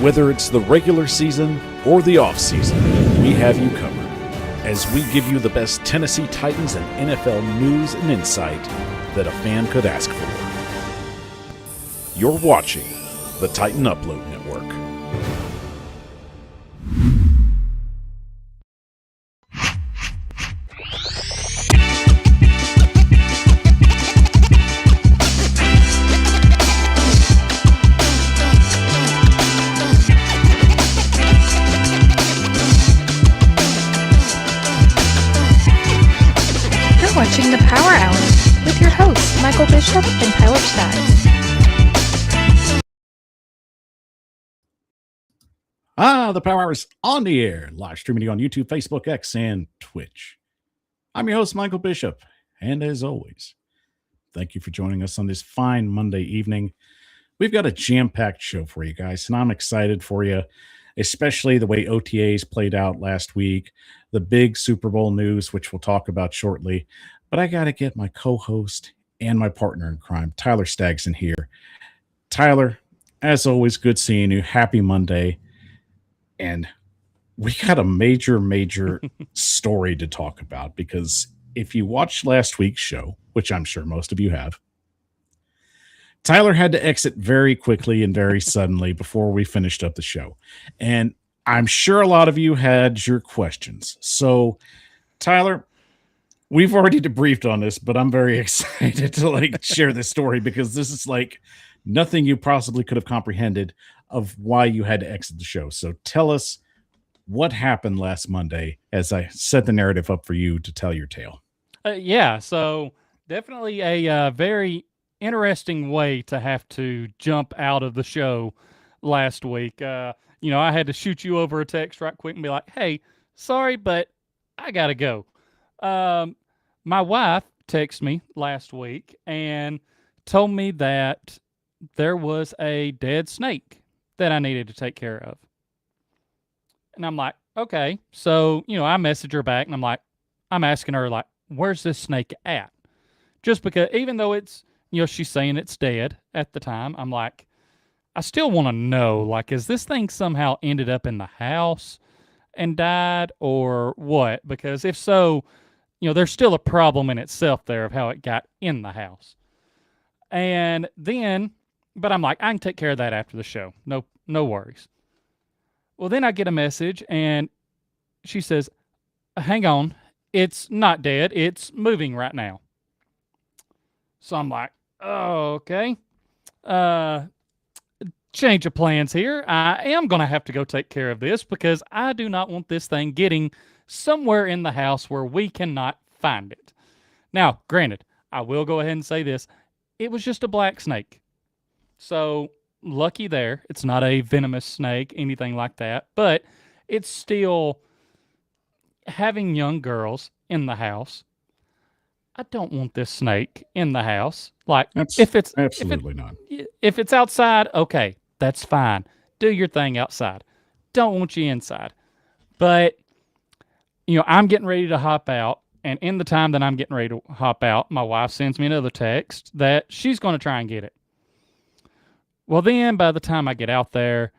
Whether it's the regular season or the off-season, we have you covered as we give you the best Tennessee Titans and NFL news and insight that a fan could ask for. You're watching the Titan Upload Network. Watching the Power Hour with your hosts, Michael Bishop and Tyler Staggs. The Power Hour is on the air, live streaming on YouTube, Facebook, X, and Twitch. I'm your host, Michael Bishop, and as always, thank you for joining us on this fine Monday evening. We've got a jam-packed show for you guys, and I'm excited for you, especially the way OTAs played out last week, the big Super Bowl news, which we'll talk about shortly. But I got to get my co-host and my partner in crime, Tyler Staggs, in here. Tyler, as always, good seeing you. Happy Monday. And we got a major story to talk about, because if you watched last week's show, which I'm sure most of you have, Tyler had to exit very quickly and very suddenly before we finished up the show. And I'm sure a lot of you had your questions. So, Tyler, we've already debriefed on this, but I'm very excited to share this story, because this is nothing you possibly could have comprehended of why you had to exit the show. So tell us what happened last Monday as I set the narrative up for you to tell your tale. So definitely a very interesting way to have to jump out of the show last week. I had to shoot you over a text right quick and be like, hey, sorry, but I got to go. My wife texted me last week and told me that there was a dead snake that I needed to take care of. And I'm like, okay. So, I message her back and I'm asking her, where's this snake at? Just because, even though it's, she's saying it's dead at the time, I'm like, I still want to know, is this thing somehow ended up in the house and died, or what? Because if so, there's still a problem in itself there of how it got in the house. And then, but I'm like, I can take care of that after the show. No worries. Well, then I get a message and she says, hang on, it's not dead. It's moving right now. So I'm like, oh, okay. Change of plans here. I am going to have to go take care of this, because I do not want this thing getting somewhere in the house where we cannot find it. Now, granted, I will go ahead and say this. It was just a black snake. So, lucky there. It's not a venomous snake, anything like that. But it's still, having young girls in the house, I don't want this snake in the house. If it's outside, okay, that's fine. Do your thing outside. Don't want you inside. But, I'm getting ready to hop out. And in the time that I'm getting ready to hop out, my wife sends me another text that she's going to try and get it. Well, then by the time I get out there,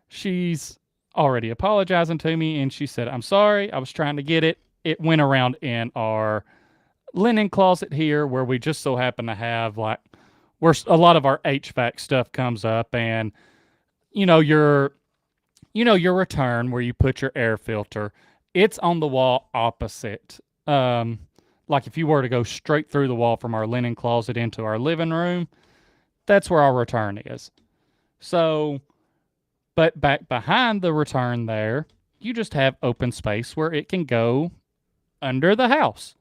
she's already apologizing to me. And she said, I'm sorry, I was trying to get it. It went around in our linen closet here, where we just so happen to have where a lot of our HVAC stuff comes up, and your return where you put your air filter, it's on the wall opposite. If you were to go straight through the wall from our linen closet into our living room, that's where our return is. So, but back behind the return there, you just have open space where it can go under the house.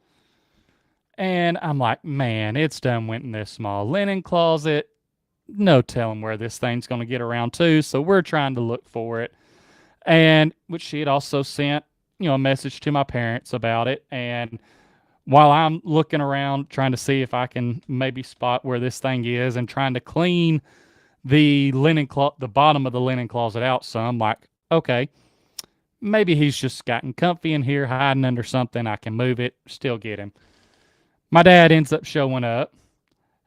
And I'm like, man, it's done went in this small linen closet. No telling where this thing's going to get around to. So we're trying to look for it. And which she had also sent, a message to my parents about it. And while I'm looking around trying to see if I can maybe spot where this thing is and trying to clean the bottom of the linen closet out some, okay, maybe he's just gotten comfy in here, hiding under something. I can move it, still get him. My dad ends up showing up.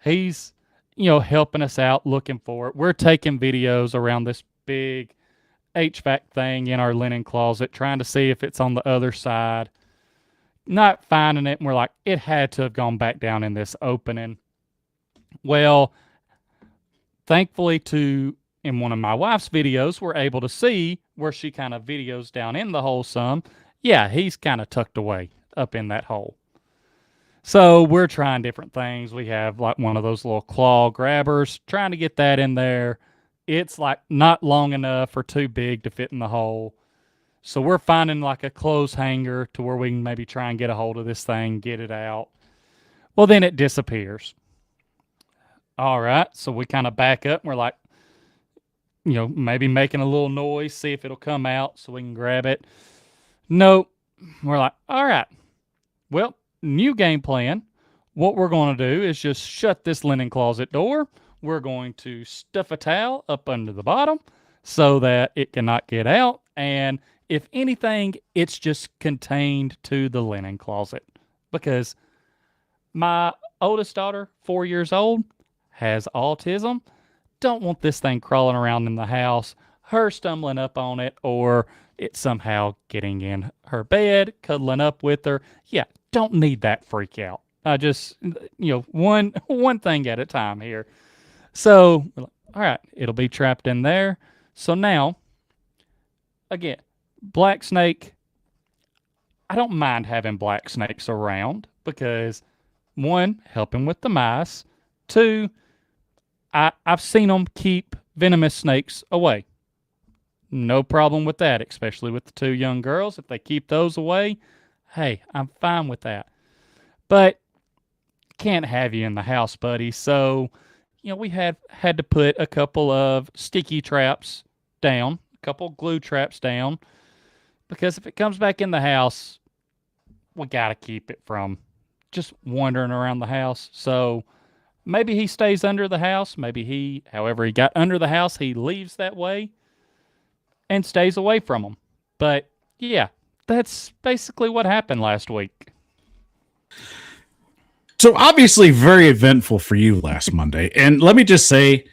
He's, helping us out, looking for it. We're taking videos around this big HVAC thing in our linen closet, trying to see if it's on the other side. Not finding it, and we're like, it had to have gone back down in this opening. Well, thankfully, in one of my wife's videos, we're able to see where she kind of videos down in the hole some. Yeah, he's kind of tucked away up in that hole. So we're trying different things. We have like one of those little claw grabbers, trying to get that in there. It's like not long enough or too big to fit in the hole. So we're finding like a clothes hanger to where we can maybe try and get a hold of this thing, get it out. Well, then it disappears. All right. So we kind of back up and we're like, maybe making a little noise, see if it'll come out so we can grab it. Nope. We're like, all right. Well, new game plan. What we're going to do is just shut this linen closet door. We're going to stuff a towel up under the bottom so that it cannot get out. And if anything, it's just contained to the linen closet. Because my oldest daughter, 4 years old, has autism. Don't want this thing crawling around in the house, her stumbling up on it, or it somehow getting in her bed, cuddling up with her. Yeah, don't need that freak out. I just, one thing at a time here. So, all right, it'll be trapped in there. So now, again, black snake, I don't mind having black snakes around because, one, helping with the mice. Two, I've seen them keep venomous snakes away. No problem with that, especially with the 2 young girls. If they keep those away, hey, I'm fine with that. But can't have you in the house, buddy. So, we had to put a couple of sticky traps down, a couple glue traps down, because if it comes back in the house, we got to keep it from just wandering around the house. So maybe he stays under the house. Maybe however he got under the house, he leaves that way and stays away from them. But yeah, that's basically what happened last week. So obviously very eventful for you last Monday. And let me just say,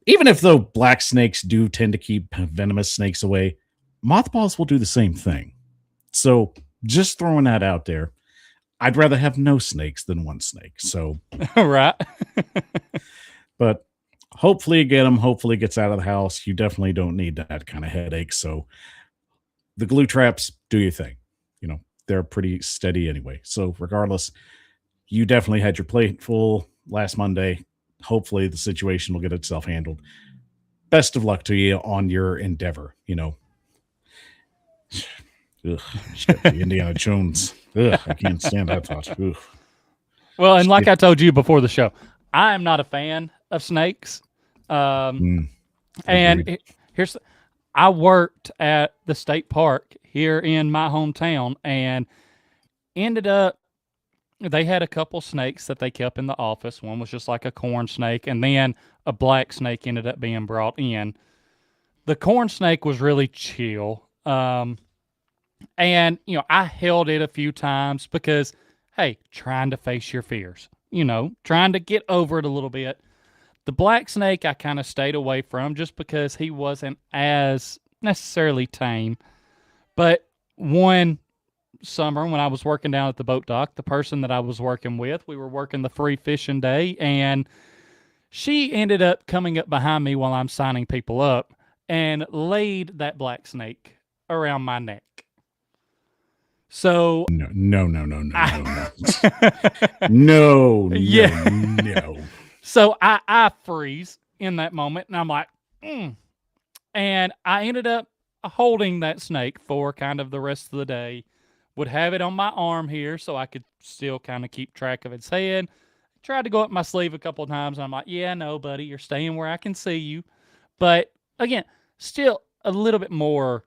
even if though black snakes do tend to keep venomous snakes away, mothballs will do the same thing. So just throwing that out there. I'd rather have no snakes than one snake. So right. But hopefully you get them. Hopefully it gets out of the house. You definitely don't need that kind of headache. So the glue traps, do your thing. They're pretty steady anyway. So regardless, you definitely had your plate full last Monday. Hopefully the situation will get itself handled. Best of luck to you on your endeavor. Ugh, the Indiana Jones. Ugh, I can't stand that thought. Ugh. Well, and like I told you before the show, I am not a fan of snakes. And I worked at the state park here in my hometown and ended up, they had a couple snakes that they kept in the office. One was just like a corn snake, and then a black snake ended up being brought in. The corn snake was really chill. And, I held it a few times because, hey, trying to face your fears, trying to get over it a little bit. The black snake I kind of stayed away from just because he wasn't as necessarily tame. But one summer when I was working down at the boat dock, the person that I was working with, we were working the free fishing day, and she ended up coming up behind me while I'm signing people up and laid that black snake around my neck. So no. So I freeze in that moment, and I'm like, and I ended up holding that snake for kind of the rest of the day. Would have it on my arm here so I could still kind of keep track of its head. Tried to go up my sleeve a couple of times, and I'm like, yeah, no, buddy, you're staying where I can see you. But again, still a little bit more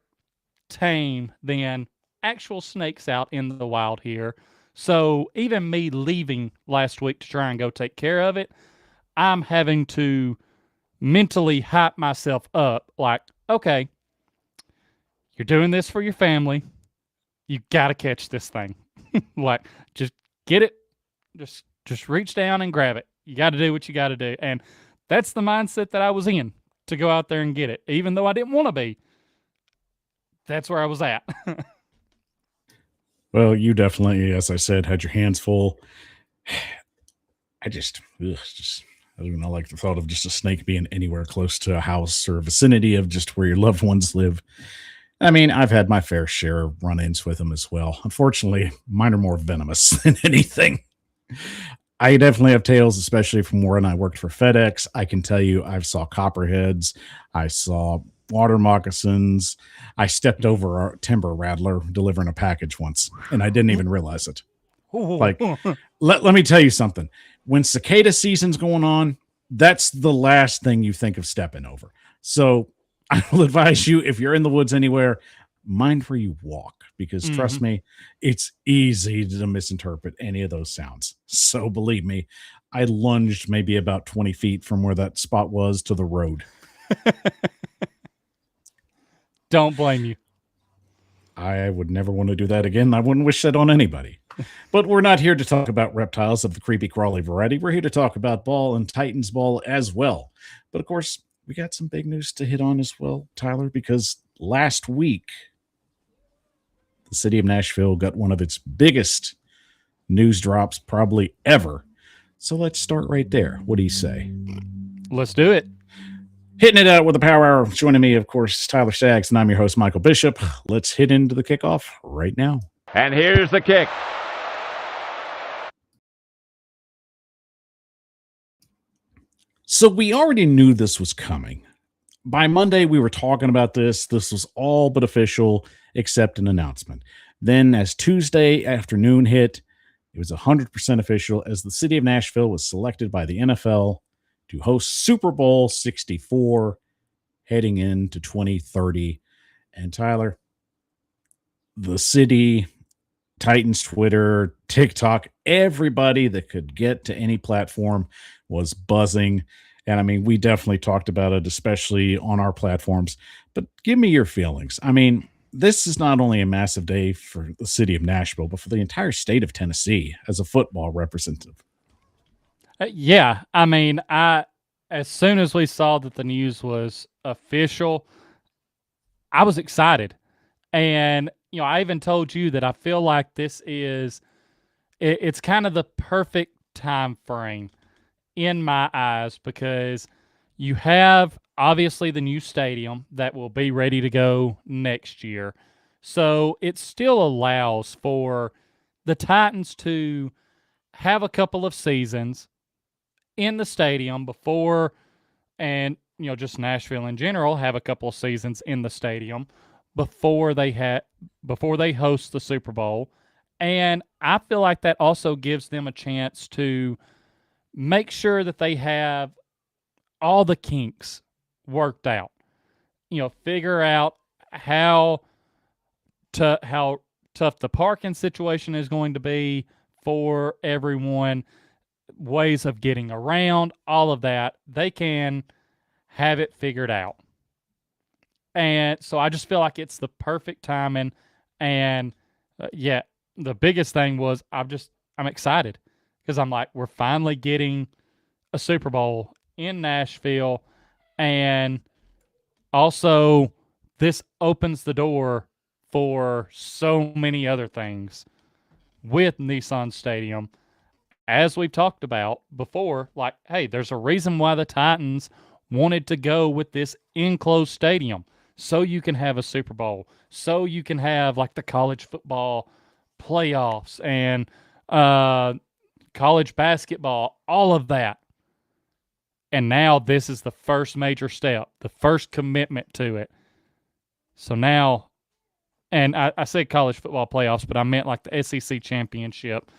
tame than actual snakes out in the wild here. So even me leaving last week to try and go take care of it, I'm having to mentally hype myself up like, okay, you're doing this for your family. You got to catch this thing. Like, just get it. Just reach down and grab it. You got to do what you got to do. And that's the mindset that I was in to go out there and get it. Even though I didn't want to be, that's where I was at. Well, you definitely, as I said, had your hands full. I I don't know, like the thought of just a snake being anywhere close to a house or vicinity of just where your loved ones live. I mean, I've had my fair share of run-ins with them as well. Unfortunately, mine are more venomous than anything. I definitely have tales, especially from when I worked for FedEx. I can tell you I've saw copperheads, I saw water moccasins, I stepped over a timber rattler delivering a package once, and I didn't even realize it. Like, let me tell you something. When cicada season's going on, that's the last thing you think of stepping over. So I will advise you, if you're in the woods anywhere, mind where you walk, because trust me, it's easy to misinterpret any of those sounds. So believe me, I lunged maybe about 20 feet from where that spot was to the road. Don't blame you. I would never want to do that again. I wouldn't wish that on anybody. But we're not here to talk about reptiles of the creepy crawly variety. We're here to talk about ball and Titans ball as well. But of course, we got some big news to hit on as well, Tyler, because last week, the city of Nashville got one of its biggest news drops probably ever. So let's start right there. What do you say? Let's do it. Hitting it out with the Power Hour. Joining me, of course, Tyler Staggs, and I'm your host, Michael Bishop. Let's hit into the kickoff right now. And here's the kick. So we already knew this was coming. By Monday, we were talking about this. This was all but official, except an announcement. Then as Tuesday afternoon hit, it was 100% official as the city of Nashville was selected by the NFL to host Super Bowl 64 heading into 2030. And Tyler, the city, Titans, Twitter, TikTok, everybody that could get to any platform was buzzing. And I mean, we definitely talked about it, especially on our platforms. But give me your feelings. I mean, this is not only a massive day for the city of Nashville, but for the entire state of Tennessee as a football representative. Yeah, I mean, as soon as we saw that the news was official, I was excited. And, you know, I even told you that I feel like this is, it's kind of the perfect time frame in my eyes, because you have obviously the new stadium that will be ready to go next year. So it still allows for the Titans to have a couple of seasons in the stadium before, and, you know, just Nashville in general have a couple of seasons in the stadium before they host the Super Bowl. And I feel like that also gives them a chance to make sure that they have all the kinks worked out. You know, figure out how tough the parking situation is going to be for everyone, ways of getting around, all of that. They can have it figured out. And so I just feel like it's the perfect timing. And yeah, the biggest thing was I'm excited, because I'm like, we're finally getting a Super Bowl in Nashville. And also, this opens the door for so many other things with Nissan Stadium. As we've talked about before, like, hey, there's a reason why the Titans wanted to go with this enclosed stadium, so you can have a Super Bowl, so you can have like the college football playoffs and college basketball, all of that. And now this is the first major step, the first commitment to it. So now, and I said college football playoffs, but I meant like the SEC championship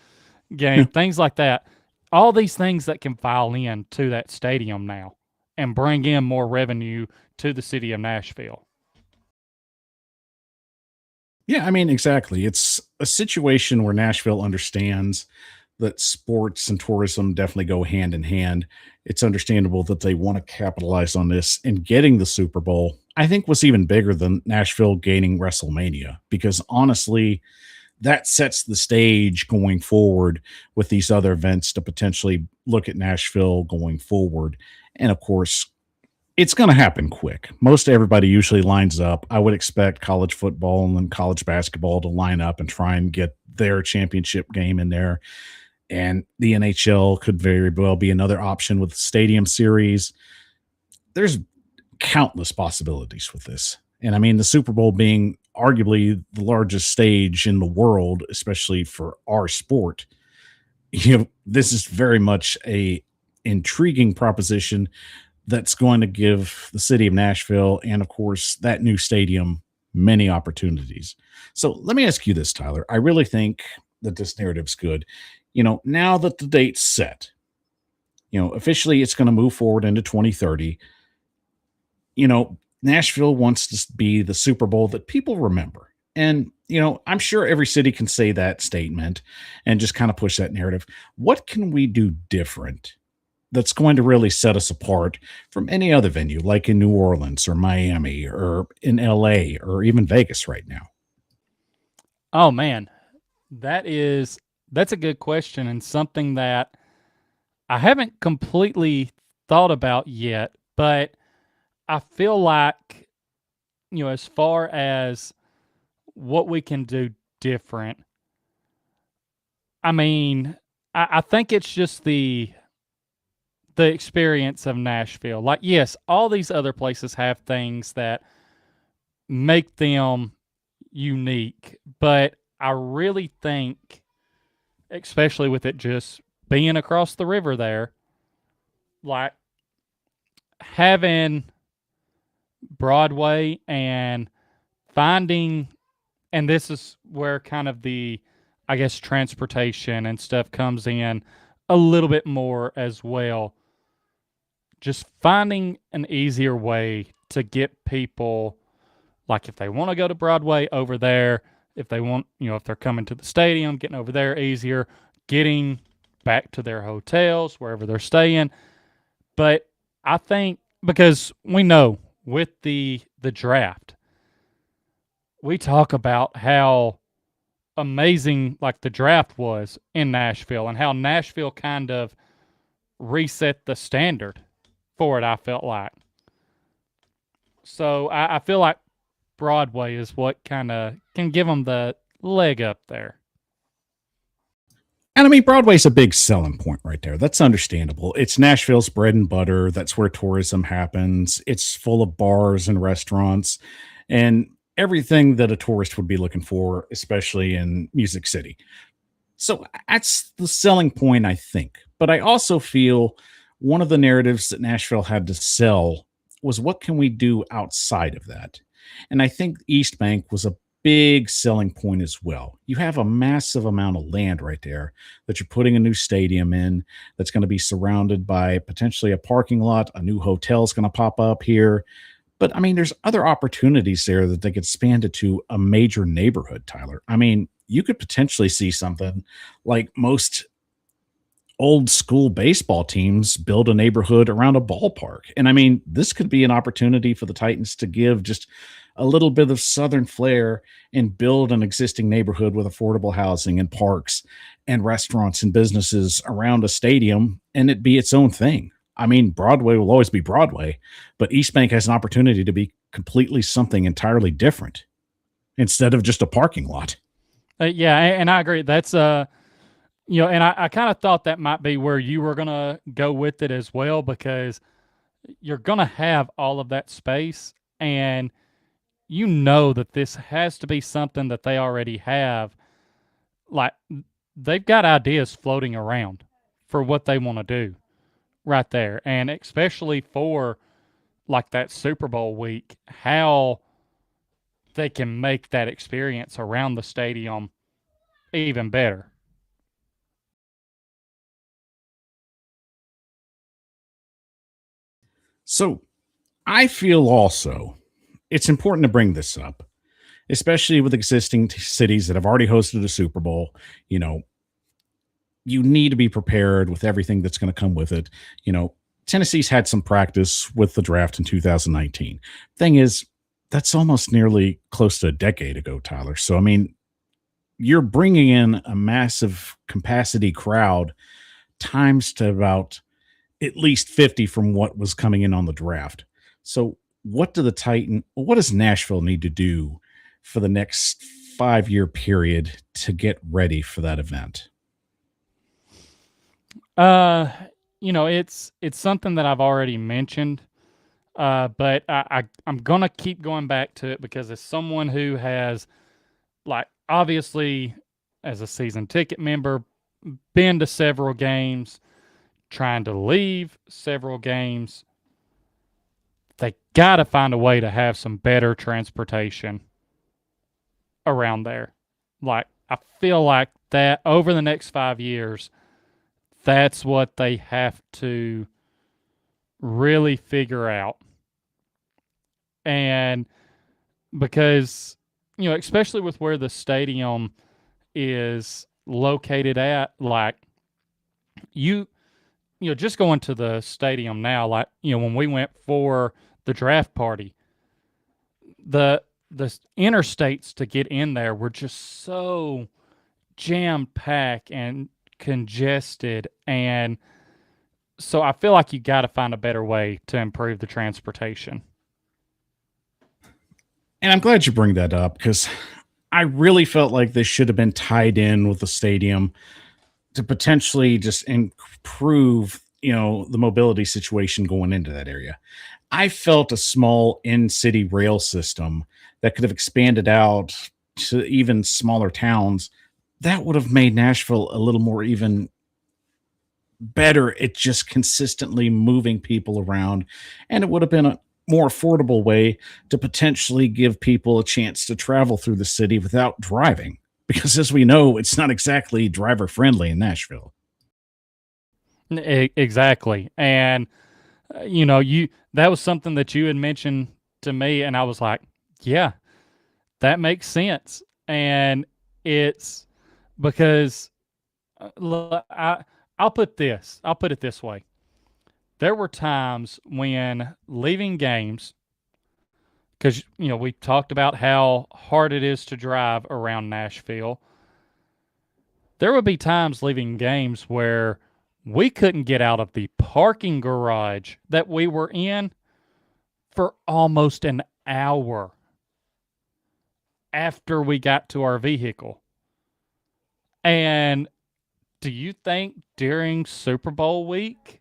game, things like that. All these things that can file in to that stadium now and bring in more revenue to the city of Nashville. Yeah, I mean, exactly. It's a situation where Nashville understands that sports and tourism definitely go hand in hand. It's understandable that they want to capitalize on this, and getting the Super Bowl, I think, was even bigger than Nashville gaining WrestleMania, because honestly, that sets the stage going forward with these other events to potentially look at Nashville going forward. And of course, It's going to happen quick. Most everybody usually lines up. I would expect college football and then college basketball to line up and try and get their championship game in there. And the NHL could very well be another option with the stadium series. There's countless possibilities with this. And I mean, the Super Bowl being arguably the largest stage in the world, especially for our sport, this is very much a intriguing proposition that's going to give the city of Nashville and, of course, that new stadium many opportunities. So let me ask you this, Tyler. I really think that this narrative's good. Now that the date's set, officially it's going to move forward into 2030. Nashville wants to be the Super Bowl that people remember. And, I'm sure every city can say that statement and just kind of push that narrative. What can we do different that's going to really set us apart from any other venue, like in New Orleans or Miami or in LA or even Vegas right now? Oh man, that's a good question and something that I haven't completely thought about yet, but I feel like, as far as what we can do different, I mean, I think it's just the experience of Nashville. Like, yes, all these other places have things that make them unique, but I really think, especially with it just being across the river there, like having Broadway and finding, and this is where kind of I guess, transportation and stuff comes in a little bit more as well. Just finding an easier way to get people, like if they want to go to Broadway, over there, if they want, if they're coming to the stadium, getting over there easier, getting back to their hotels, wherever they're staying. But I think, because we know with the draft, we talk about how amazing like the draft was in Nashville and how Nashville kind of reset the standard for it, I felt like. So I feel like Broadway is what kind of can give them the leg up there. And I mean, Broadway's a big selling point right there. That's understandable. It's Nashville's bread and butter. That's where tourism happens. It's full of bars and restaurants and everything that a tourist would be looking for, especially in Music City. So that's the selling point, I think. But I also feel one of the narratives that Nashville had to sell was, what can we do outside of that? And I think East Bank was a big selling point as well. You have a massive amount of land right there that you're putting a new stadium in, that's going to be surrounded by potentially a parking lot. A new hotel is going to pop up here. But I mean, there's other opportunities there that they could expand it to a major neighborhood, Tyler. I mean, you could potentially see something like most old school baseball teams build a neighborhood around a ballpark. And I mean, this could be an opportunity for the Titans to give just a little bit of Southern flair and build an existing neighborhood with affordable housing and parks and restaurants and businesses around a stadium, and it be its own thing. I mean, Broadway will always be Broadway, but East Bank has an opportunity to be completely something entirely different instead of just a parking lot. Yeah, and I agree. That's and I kind of thought that might be where you were gonna go with it as well, because you're gonna have all of that space, and that this has to be something that they already have. Like, they've got ideas floating around for what they want to do right there, and especially for like that Super Bowl week, how they can make that experience around the stadium even better. So I feel also it's important to bring this up, especially with existing cities that have already hosted a Super Bowl. You need to be prepared with everything that's going to come with it. Tennessee's had some practice with the draft in 2019. Thing is, that's almost nearly close to a decade ago, Tyler. So, I mean, you're bringing in a massive capacity crowd times to about at least 50 from what was coming in on the draft. So what does Nashville need to do for the next 5-year period to get ready for that event? Uh, it's something that I've already mentioned, but I'm gonna keep going back to it because as someone who has, like, obviously, as a season ticket member, been to several games, trying to leave several games, they got to find a way to have some better transportation around there. Like, I feel like that over the next 5 years, that's what they have to really figure out. And because, especially with where the stadium is located at, like, just going to the stadium now, like, when we went for the draft party, the interstates to get in there were just so jam packed and congested, and so I feel like you got to find a better way to improve the transportation. And I'm glad you bring that up because I really felt like this should have been tied in with the stadium to potentially just improve, the mobility situation going into that area. I felt a small in-city rail system that could have expanded out to even smaller towns. That would have made Nashville a little more even better at just consistently moving people around. And it would have been a more affordable way to potentially give people a chance to travel through the city without driving. Because as we know, it's not exactly driver friendly in Nashville. Exactly. And, that was something that you had mentioned to me, and I was like, yeah, that makes sense. And it's because I'll put it this way. There were times when leaving games, because, we talked about how hard it is to drive around Nashville. There would be times leaving games where we couldn't get out of the parking garage that we were in for almost an hour after we got to our vehicle. And do you think during Super Bowl week,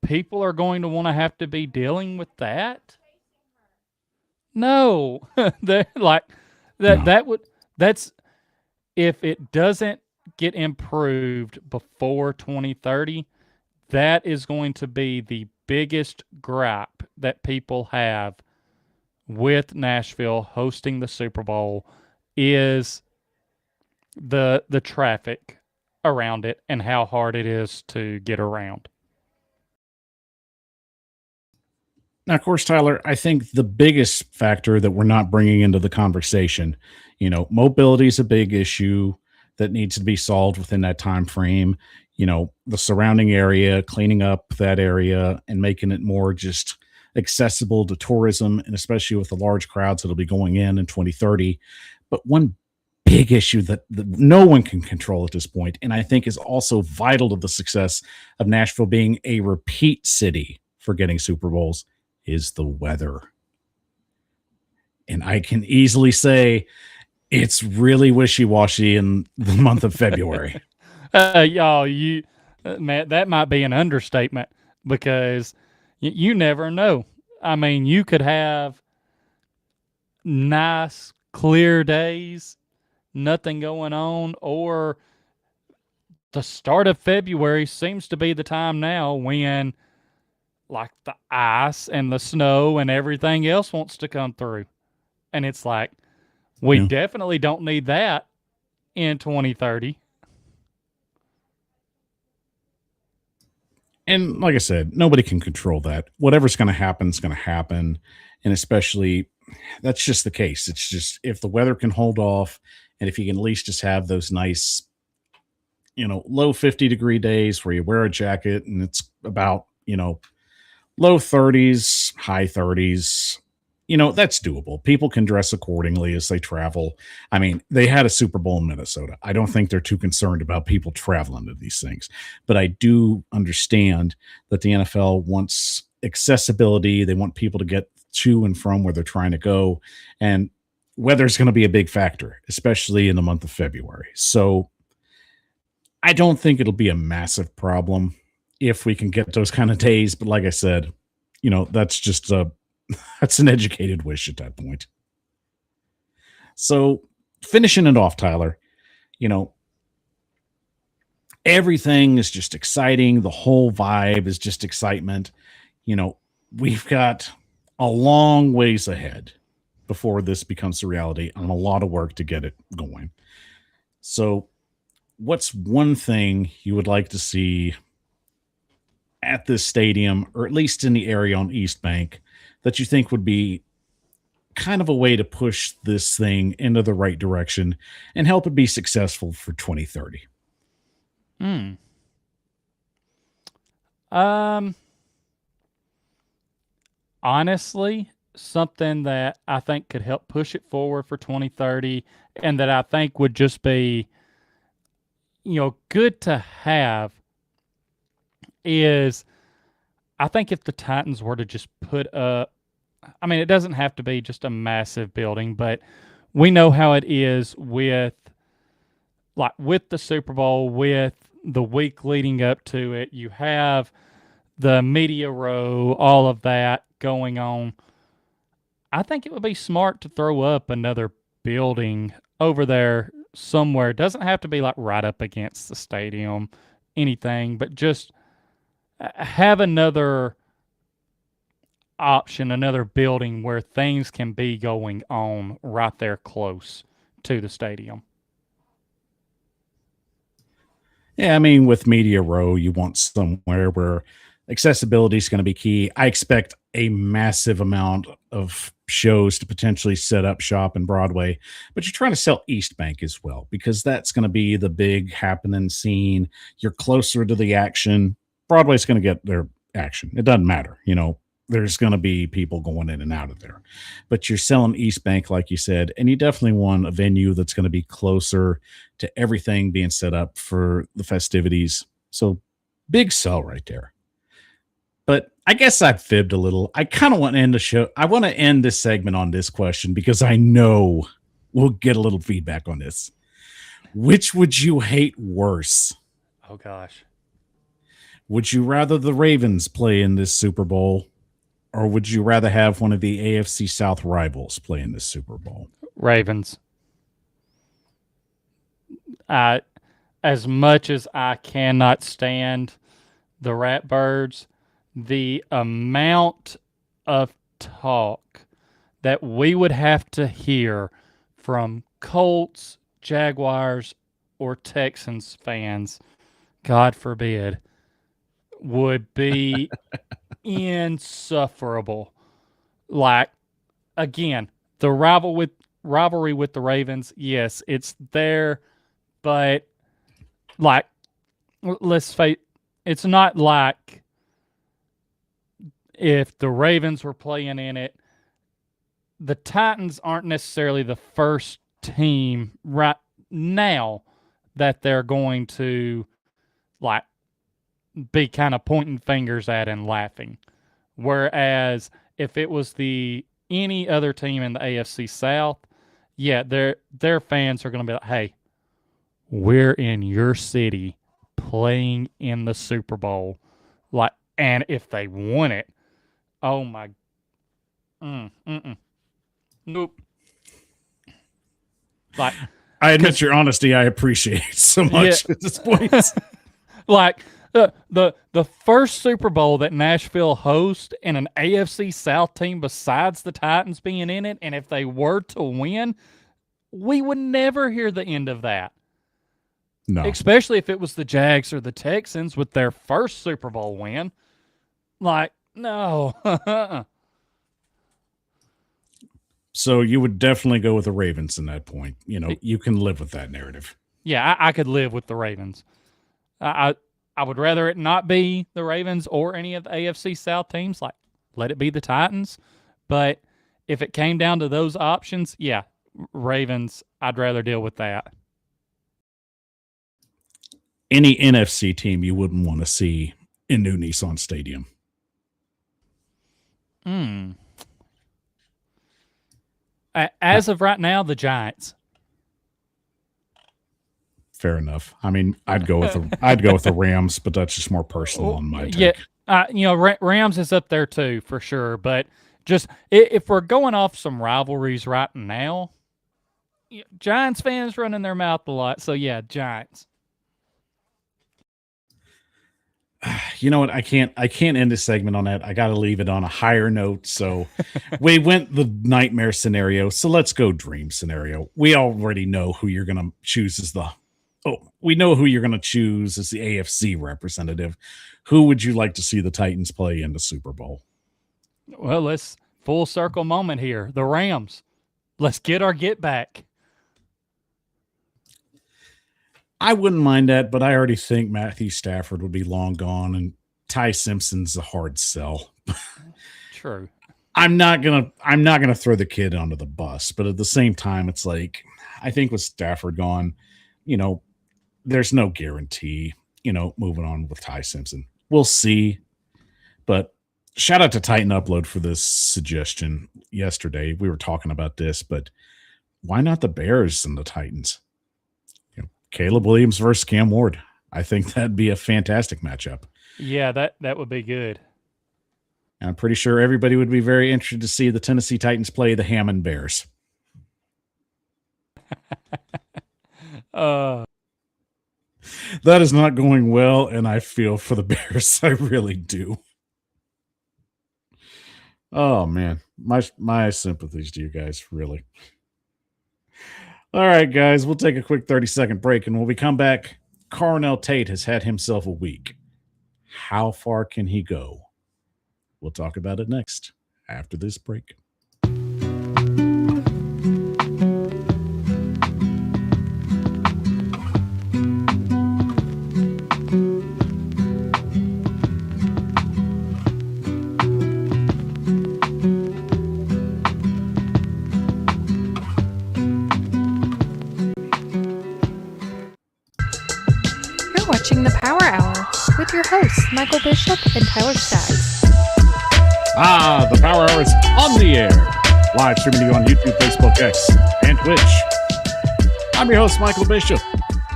people are going to want to have to be dealing with that? No. They're like that. No. That's if it doesn't get improved before 2030, that is going to be the biggest gripe that people have with Nashville hosting the Super Bowl is the traffic around it and how hard it is to get around. Now, of course, Tyler, I think the biggest factor that we're not bringing into the conversation, mobility is a big issue that needs to be solved within that time frame. The surrounding area, cleaning up that area and making it more just accessible to tourism, and especially with the large crowds that'll be going in 2030. But one big issue that no one can control at this point, and I think is also vital to the success of Nashville being a repeat city for getting Super Bowls, is the weather. And I can easily say it's really wishy-washy in the month of February. Y'all, Matt, that might be an understatement because you never know. I mean, you could have nice, clear days, nothing going on, or the start of February seems to be the time now when, like, the ice and the snow and everything else wants to come through. And it's like, we definitely don't need that in 2030. And like I said, nobody can control that. Whatever's going to happen is going to happen. And especially, that's just the case. It's just if the weather can hold off and if you can at least just have those nice, low 50-degree days where you wear a jacket and it's about, low 30s, high 30s, that's doable. People can dress accordingly as they travel. I mean, they had a Super Bowl in Minnesota. I don't think they're too concerned about people traveling to these things. But I do understand that the NFL wants accessibility. They want people to get to and from where they're trying to go. And weather's going to be a big factor, especially in the month of February. So I don't think it'll be a massive problem if we can get those kind of days. But like I said, that's just that's an educated wish at that point. So finishing it off, Tyler, everything is just exciting. The whole vibe is just excitement. We've got a long ways ahead before this becomes a reality and a lot of work to get it going. So what's one thing you would like to see at this stadium, or at least in the area on East Bank, that you think would be kind of a way to push this thing into the right direction and help it be successful for 2030? Honestly, something that I think could help push it forward for 2030 and that I think would just be, good to have is, I think if the Titans were to just put up, it doesn't have to be just a massive building, but we know how it is with the Super Bowl, with the week leading up to it. You have the media row, all of that going on. I think it would be smart to throw up another building over there somewhere. It doesn't have to be right up against the stadium, anything, but just have another option, another building where things can be going on right there close to the stadium. Yeah, with Media Row, you want somewhere where accessibility is going to be key. I expect a massive amount of shows to potentially set up shop in Broadway, but you're trying to sell East Bank as well, because that's going to be the big happening scene. You're closer to the action. Broadway's going to get their action. It doesn't matter. There's going to be people going in and out of there, but you're selling East Bank, like you said, and you definitely want a venue that's going to be closer to everything being set up for the festivities. So big sell right there. But I guess I fibbed a little. I kind of want to end the show. I want to end this segment on this question because I know we'll get a little feedback on this. Which would you hate worse? Oh, gosh. Would you rather the Ravens play in this Super Bowl, or would you rather have one of the AFC South rivals play in this Super Bowl? Ravens. As much as I cannot stand the Ratbirds, the amount of talk that we would have to hear from Colts, Jaguars, or Texans fans, God forbid, would be insufferable. Again, the rivalry with the Ravens, yes, it's there, but let's face, it's not like if the Ravens were playing in it. The Titans aren't necessarily the first team right now that they're going to be kind of pointing fingers at and laughing. Whereas if it was any other team in the AFC South, yeah, their fans are going to be like, hey, we're in your city playing in the Super Bowl. And if they won it, oh my, nope. I admit your honesty. I appreciate so much at this point. The first Super Bowl that Nashville hosts and an AFC South team besides the Titans being in it, and if they were to win, we would never hear the end of that. No. Especially if it was the Jags or the Texans with their first Super Bowl win. No. So you would definitely go with the Ravens in that point. You can live with that narrative. Yeah, I could live with the Ravens. I would rather it not be the Ravens or any of the AFC South teams. Let it be the Titans. But if it came down to those options, yeah, Ravens, I'd rather deal with that. Any NFC team you wouldn't want to see in new Nissan Stadium? As of right now, the Giants. Fair enough. I mean, I'd go with the Rams, but that's just more personal on my take. Yeah, Rams is up there too for sure. But just if we're going off some rivalries right now, Giants fans running their mouth a lot. So yeah, Giants. You know what? I can't end this segment on that. I got to leave it on a higher note. So we went the nightmare scenario. So let's go dream scenario. We already know who you're going to choose as we know who you're going to choose as the AFC representative. Who would you like to see the Titans play in the Super Bowl? Well, let's full circle moment here. The Rams. Let's get our get back. I wouldn't mind that, but I already think Matthew Stafford would be long gone, and Ty Simpson's a hard sell. True. I'm not gonna throw the kid under the bus, but at the same time, it's like I think with Stafford gone, there's no guarantee. Moving on with Ty Simpson, we'll see. But shout out to Titan Upload for this suggestion yesterday. We were talking about this, but why not the Bears and the Titans? Caleb Williams versus Cam Ward. I think that'd be a fantastic matchup. Yeah, that would be good. And I'm pretty sure everybody would be very interested to see the Tennessee Titans play the Hammond Bears. That is not going well, and I feel for the Bears. I really do. Oh, man. My sympathies to you guys, really. All right, guys, we'll take a quick 30-second break, and when we come back, CARNELL Tate has had himself a week. How far can he go? We'll talk about it next after this break. Watching the Power Hour with your hosts, Michael Bishop and Tyler Staggs. The Power Hour is on the air. Live streaming you on YouTube, Facebook, X, and Twitch. I'm your host, Michael Bishop.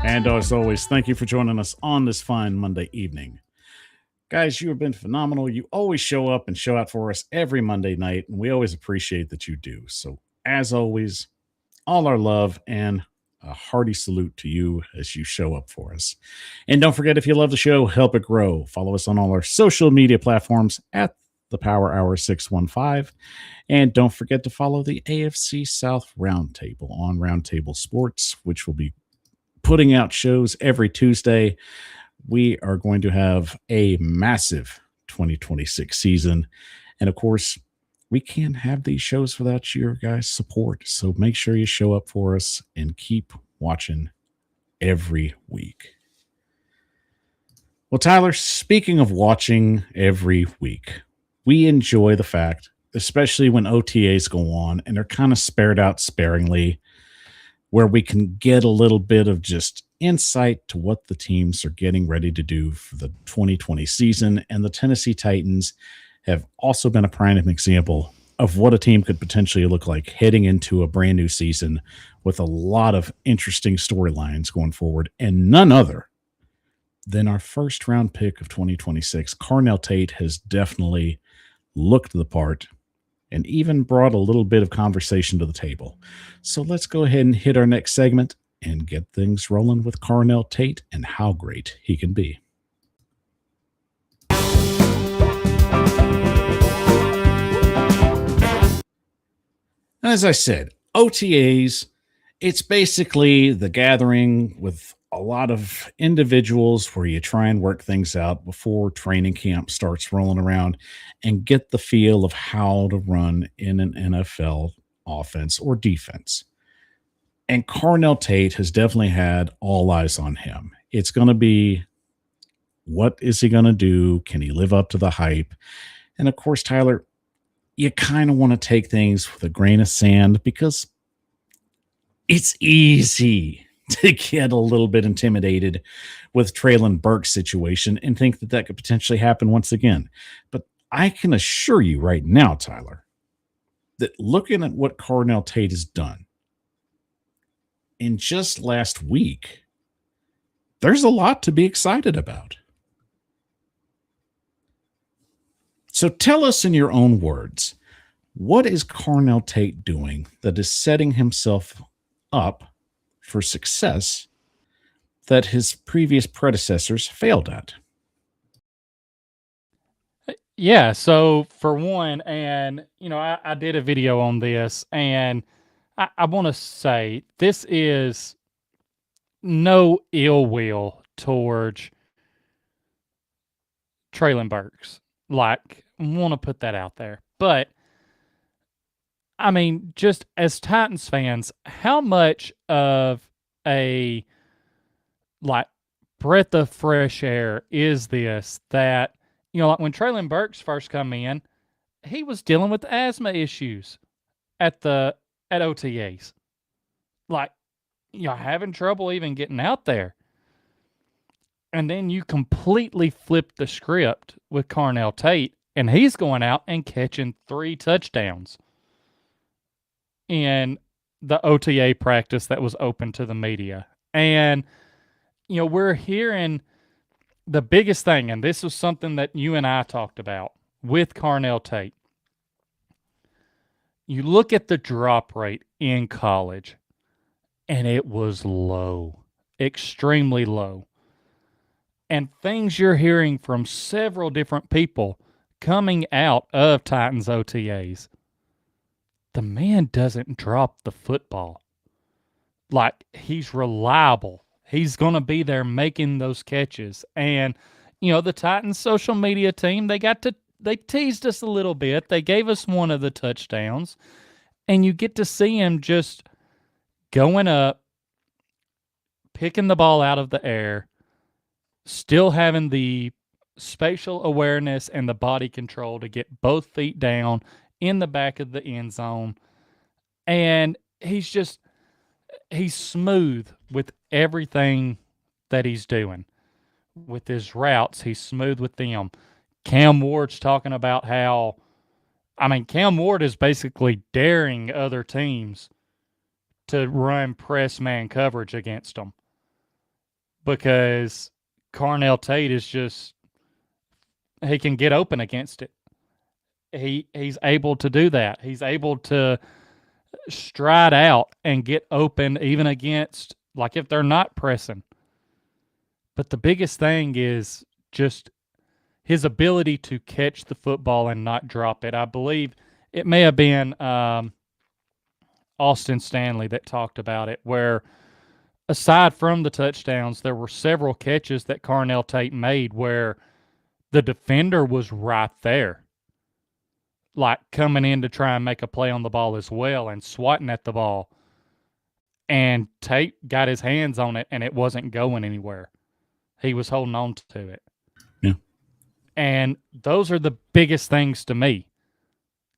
And as always, thank you for joining us on this fine Monday evening. Guys, you have been phenomenal. You always show up and show out for us every Monday night, and we always appreciate that you do. So, as always, all our love and a hearty salute to you as you show up for us. And don't forget, if you love the show, help it grow. Follow us on all our social media platforms at the Power Hour 615. And don't forget to follow the AFC South Roundtable on Roundtable Sports, which will be putting out shows every Tuesday. We are going to have a massive 2026 season. And of course, we can't have these shows without your guys' support. So make sure you show up for us and keep watching every week. Well, Tyler, speaking of watching every week, we enjoy the fact, especially when OTAs go on and they're kind of spared out sparingly, where we can get a little bit of just insight to what the teams are getting ready to do for the 2020 season. And the Tennessee Titans have also been a prime example of what a team could potentially look like heading into a brand new season with a lot of interesting storylines going forward, and none other than our first round pick of 2026. CARNELL Tate has definitely looked the part and even brought a little bit of conversation to the table. So let's go ahead and hit our next segment and get things rolling with CARNELL Tate and how great he can be. As I said, OTAs, it's basically the gathering with a lot of individuals where you try and work things out before training camp starts rolling around and get the feel of how to run in an NFL offense or defense. And CARNELL Tate has definitely had all eyes on him. It's going to be, what is he going to do? Can he live up to the hype? And of course, Tyler, you kind of want to take things with a grain of sand because it's easy to get a little bit intimidated with Traylon Burke's situation and think that could potentially happen once again. But I can assure you right now, Tyler, that looking at what Carnell Tate has done in just last week, there's a lot to be excited about. So tell us in your own words, what is Carnell Tate doing that is setting himself up for success that his previous predecessors failed at? Yeah, so for one, and I did a video on this, and I want to say this is no ill will towards Traylon Burks. Like, want to put that out there. But, I mean, just as Titans fans, how much of a, like, breath of fresh air is this that, like when Traylon Burks first come in, he was dealing with asthma issues at OTAs. Like, having trouble even getting out there. And then you completely flip the script with Carnell Tate, and he's going out and catching 3 touchdowns in the OTA practice that was open to the media. And, we're hearing the biggest thing, and this was something that you and I talked about with Carnell Tate. You look at the drop rate in college, and it was low, extremely low. And things you're hearing from several different people coming out of Titans OTAs, the man doesn't drop the football. Like, he's reliable. He's going to be there making those catches. And, the Titans social media team, they teased us a little bit. They gave us one of the touchdowns. And you get to see him just going up, picking the ball out of the air, still having the spatial awareness and the body control to get both feet down in the back of the end zone. And he's smooth with everything that he's doing. With his routes, he's smooth with them. Cam Ward's talking about how, Cam Ward is basically daring other teams to run press man coverage against them because Carnell Tate is he can get open against it. He's able to do that. He's able to stride out and get open even against, like, if they're not pressing. But the biggest thing is just his ability to catch the football and not drop it. I believe it may have been Austin Stanley that talked about it, where aside from the touchdowns, there were several catches that Carnell Tate made where the defender was right there, like coming in to try and make a play on the ball as well and swatting at the ball. And Tate got his hands on it, and it wasn't going anywhere. He was holding on to it. Yeah. And those are the biggest things to me.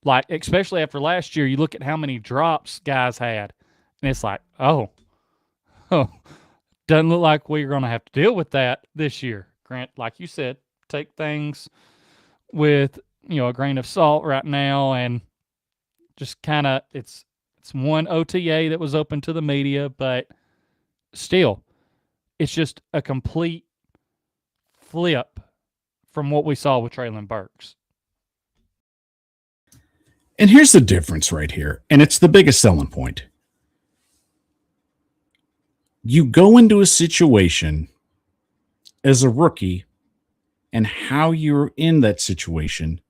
Like, especially after last year, you look at how many drops guys had, and it's like, oh, doesn't look like we're going to have to deal with that this year. Grant, like you said, take things with, a grain of salt right now, and just kind of, it's one OTA that was open to the media, but still, it's just a complete flip from what we saw with Traylon Burks. And here's the difference right here, and it's the biggest selling point. You go into a situation as a rookie, and how you're in that situation,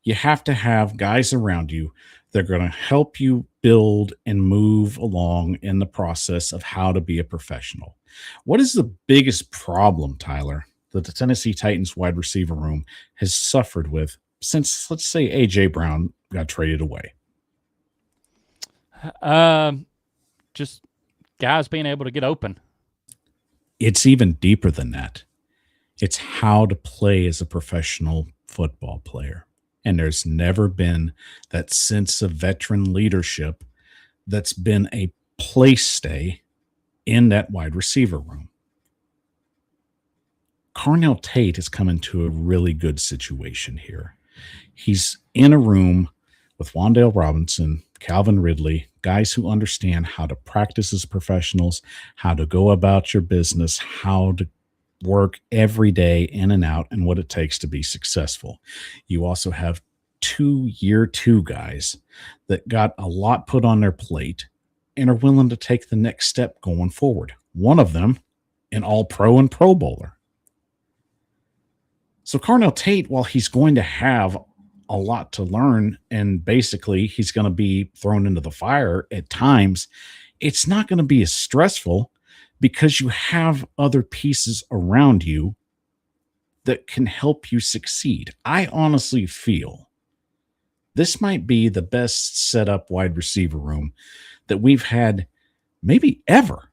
you have to have guys around you that are going to help you build and move along in the process of how to be a professional. What is the biggest problem, Tyler, that the Tennessee Titans wide receiver room has suffered with since, let's say, A.J. Brown got traded away? Just guys being able to get open. It's even deeper than that. It's how to play as a professional football player. And there's never been that sense of veteran leadership that's been a place stay in that wide receiver room. Carnell Tate has come into a really good situation here. He's in a room with Wandale Robinson, Calvin Ridley, guys who understand how to practice as professionals, how to go about your business, how to work every day in and out, and what it takes to be successful. You also have two year two guys that got a lot put on their plate and are willing to take the next step going forward. One of them, an all pro and pro bowler. So Carnell Tate, while he's going to have a lot to learn and basically he's going to be thrown into the fire at times, it's not going to be as stressful because you have other pieces around you that can help you succeed. I honestly feel this might be the best set up wide receiver room that we've had maybe ever.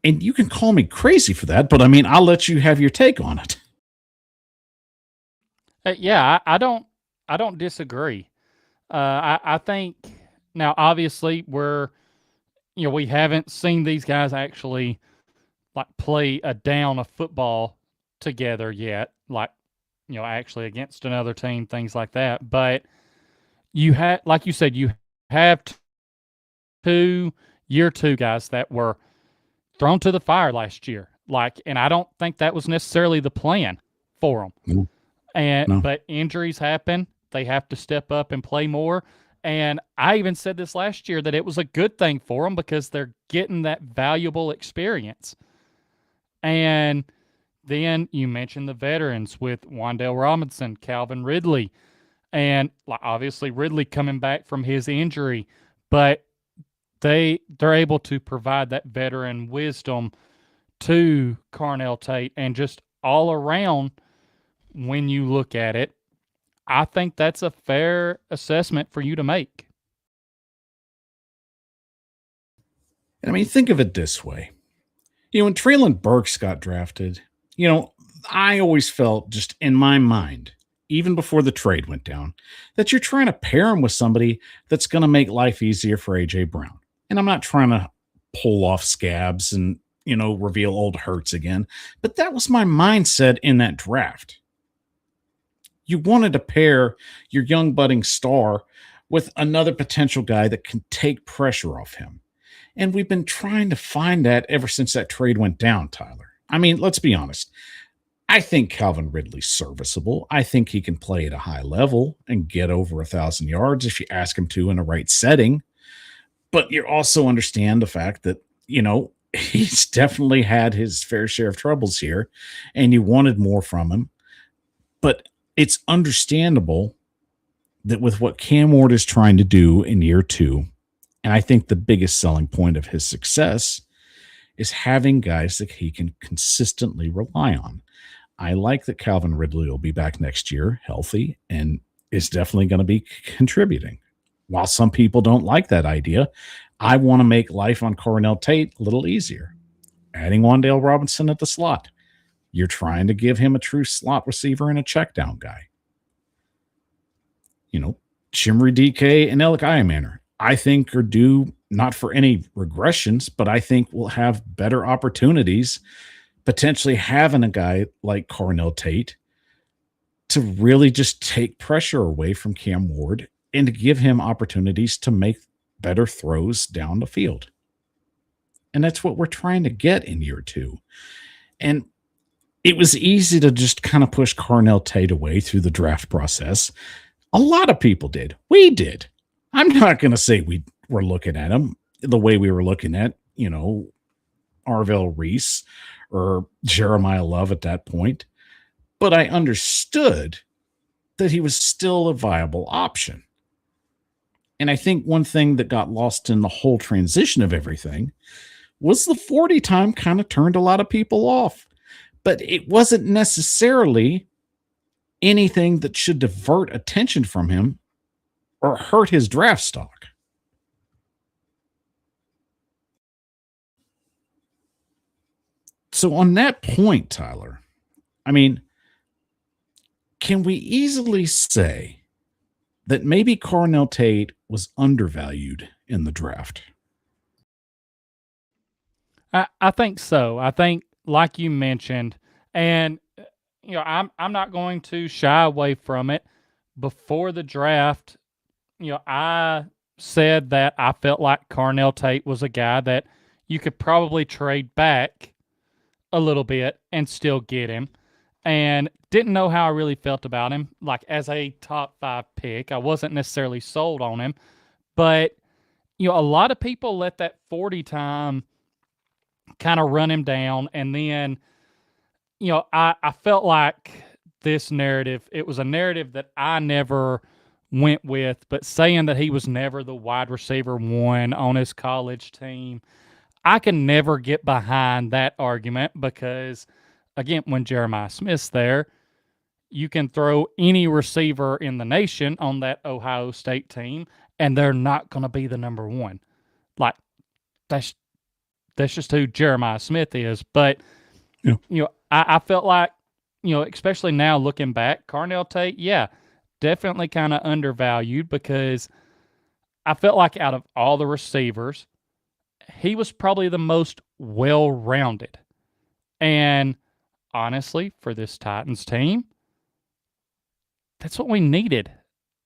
And you can call me crazy for that, but I mean, I'll let you have your take on it. Yeah, I don't disagree. I think now, obviously, we haven't seen these guys actually like play a down of football together yet, like actually against another team, things like that. But like you said, you have two year two guys that were thrown to the fire last year. And I don't think that was necessarily the plan for them. But injuries happen. They have to step up and play more. And I even said this last year that it was a good thing for them because they're getting that valuable experience. And then you mentioned the veterans with Wandale Robinson, Calvin Ridley, and obviously Ridley coming back from his injury, but they're able to provide that veteran wisdom to Carnell Tate, and just all around, when you look at it, I think that's a fair assessment for you to make. I mean, think of it this way. When Treylon Burks got drafted, I always felt just in my mind, even before the trade went down, that you're trying to pair him with somebody that's going to make life easier for A.J. Brown. And I'm not trying to pull off scabs and, reveal old hurts again, but that was my mindset in that draft. You wanted to pair your young budding star with another potential guy that can take pressure off him. And we've been trying to find that ever since that trade went down, Tyler. I mean, let's be honest. I think Calvin Ridley's serviceable. I think he can play at a high level and get over 1,000 yards if you ask him to in the right setting. But you also understand the fact that, he's definitely had his fair share of troubles here, and you wanted more from him. But it's understandable that with what Cam Ward is trying to do in year two, and I think the biggest selling point of his success is having guys that he can consistently rely on. I like that Calvin Ridley will be back next year, healthy, and is definitely going to be contributing. While some people don't like that idea, I want to make life on Carnell Tate a little easier. Adding Wandale Robinson at the slot. You're trying to give him a true slot receiver and a check down guy. Chimry DK and Alec Iamaner, I think, are due not for any regressions, but I think we'll have better opportunities potentially having a guy like Carnell Tate to really just take pressure away from Cam Ward and to give him opportunities to make better throws down the field. And that's what we're trying to get in year two. And it was easy to just kind of push Carnell Tate away through the draft process. A lot of people did. We did. I'm not going to say we were looking at him the way we were looking at, Arvell Reese or Jeremiah Love at that point. But I understood that he was still a viable option. And I think one thing that got lost in the whole transition of everything was the 40 time kind of turned a lot of people off. But it wasn't necessarily anything that should divert attention from him or hurt his draft stock. So on that point, Tyler, I mean, can we easily say that maybe Carnell Tate was undervalued in the draft? I think so. I think, like you mentioned, and I'm not going to shy away from it. Before the draft, I said that I felt like CARNELL Tate was a guy that you could probably trade back a little bit and still get him. And didn't know how I really felt about him. Like as a top 5 pick, I wasn't necessarily sold on him. But, a lot of people let that 40 time kind of run him down. And then, I felt like this narrative, it was a narrative that I never went with, but saying that he was never the wide receiver 1 on his college team, I can never get behind that argument because, again, when Jeremiah Smith's there, you can throw any receiver in the nation on that Ohio State team, and they're not going to be the number 1. Like, that's just who Jeremiah Smith is. But, I felt like, especially now looking back, CARNELL Tate, definitely kind of undervalued because I felt like out of all the receivers, he was probably the most well-rounded. And honestly, for this Titans team, that's what we needed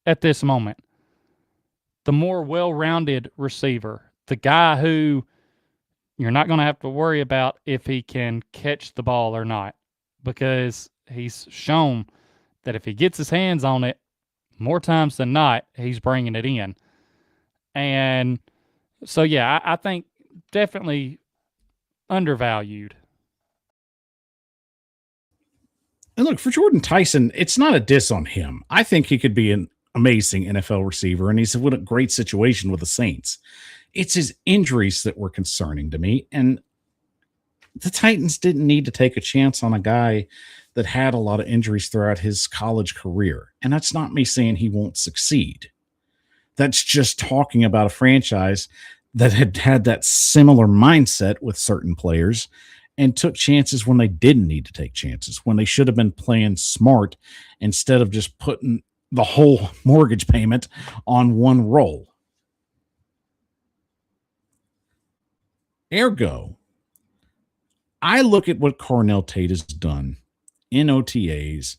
at this moment. The more well-rounded receiver, the guy who you're not going to have to worry about if he can catch the ball or not, because he's shown that if he gets his hands on it, more times than not, he's bringing it in. And so, I think definitely undervalued. And look, for Jordan Tyson, it's not a diss on him. I think he could be an amazing NFL receiver, and he's in a great situation with the Saints. It's his injuries that were concerning to me, and the Titans didn't need to take a chance on a guy that had a lot of injuries throughout his college career. And that's not me saying he won't succeed. That's just talking about a franchise that had that similar mindset with certain players and took chances when they didn't need to take chances, when they should have been playing smart instead of just putting the whole mortgage payment on one roll. Ergo, I look at what CARNELL Tate has done in OTAs,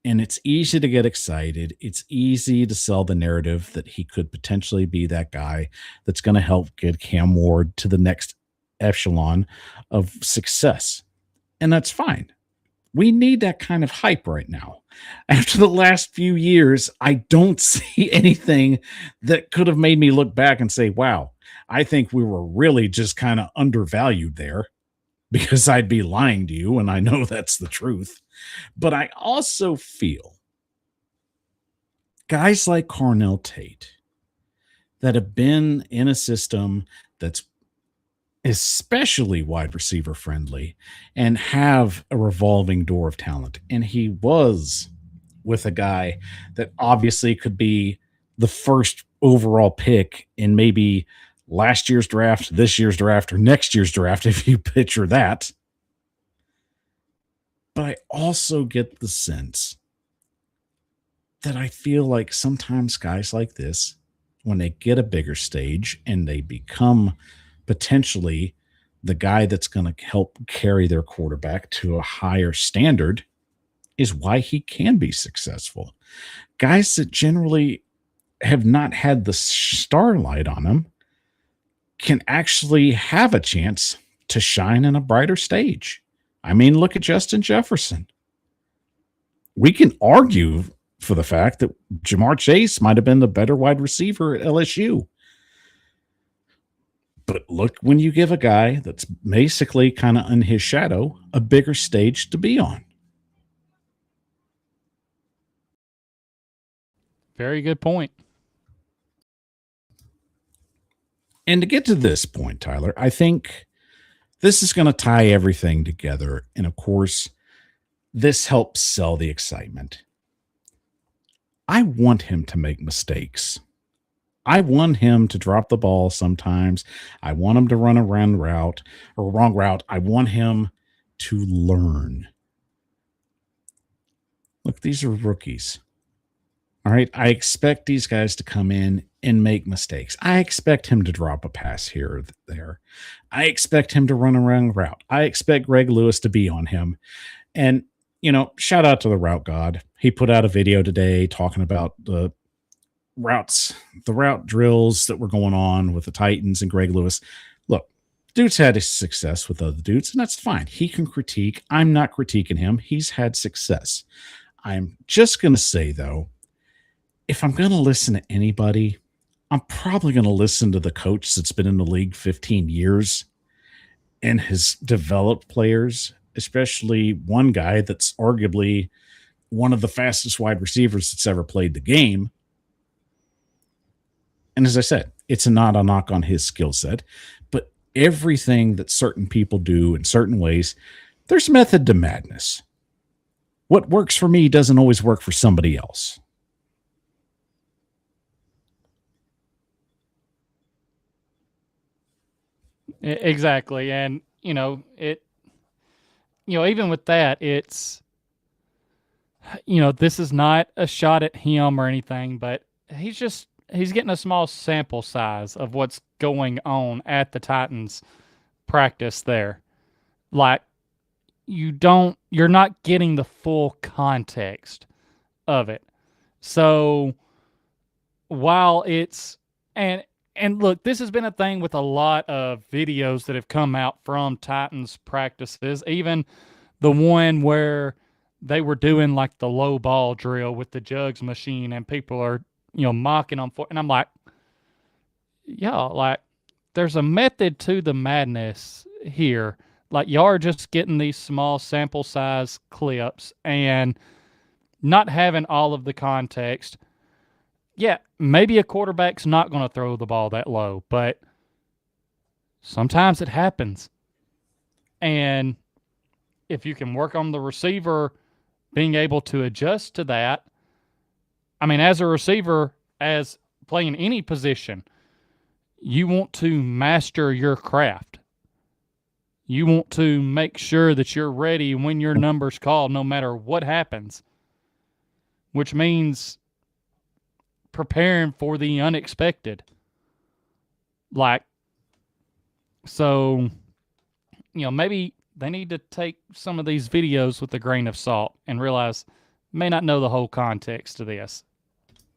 and it's easy to get excited. It's easy to sell the narrative that he could potentially be that guy that's going to help get Cam Ward to the next echelon of success. And that's fine. We need that kind of hype right now. After the last few years, I don't see anything that could have made me look back and say, wow, I think we were really just kind of undervalued there, because I'd be lying to you, and I know that's the truth. But I also feel guys like CARNELL Tate that have been in a system that's especially wide receiver friendly and have a revolving door of talent. And he was with a guy that obviously could be the first overall pick in maybe last year's draft, this year's draft, or next year's draft, if you picture that. But I also get the sense that I feel like sometimes guys like this, when they get a bigger stage and they become potentially the guy that's going to help carry their quarterback to a higher standard, is why he can be successful. Guys that generally have not had the starlight on them can actually have a chance to shine in a brighter stage. I mean, look at Justin Jefferson. We can argue for the fact that Jamar Chase might have been the better wide receiver at LSU. But look, when you give a guy that's basically kind of in his shadow a bigger stage to be on. Very good point. And to get to this point, Tyler, I think this is going to tie everything together. And of course, this helps sell the excitement. I want him to make mistakes. I want him to drop the ball sometimes. I want him to run a wrong route. I want him to learn. Look, these are rookies. All right. I expect these guys to come in and make mistakes. I expect him to drop a pass here or there. I expect him to run a wrong route. I expect Greg Lewis to be on him. And shout out to the route god. He put out a video today talking about the route drills that were going on with the Titans and Greg Lewis. Look, dude's had his success with other dudes, and that's fine. He can critique. I'm not critiquing him. He's had success. I'm just going to say, though, if I'm going to listen to anybody, I'm probably going to listen to the coach that's been in the league 15 years and has developed players, especially one guy that's arguably one of the fastest wide receivers that's ever played the game. And as I said, it's not a knock on his skill set, but everything that certain people do in certain ways, there's method to madness. What works for me doesn't always work for somebody else. Exactly. And, even with that, it's, this is not a shot at him or anything, but he's getting a small sample size of what's going on at the Titans practice there. Like, you're not getting the full context of it. So while it's, and look, this has been a thing with a lot of videos that have come out from Titans practices, even the one where they were doing like the low ball drill with the jugs machine and people are, mocking them for, and I'm like, yeah, like there's a method to the madness here. Like y'all are just getting these small sample size clips and not having all of the context. Yeah, maybe a quarterback's not going to throw the ball that low, but sometimes it happens. And if you can work on the receiver being able to adjust to that, I mean, as a receiver, as playing any position, you want to master your craft. You want to make sure that you're ready when your number's called, no matter what happens, which means preparing for the unexpected. Like, so, maybe they need to take some of these videos with a grain of salt and realize may not know the whole context to this.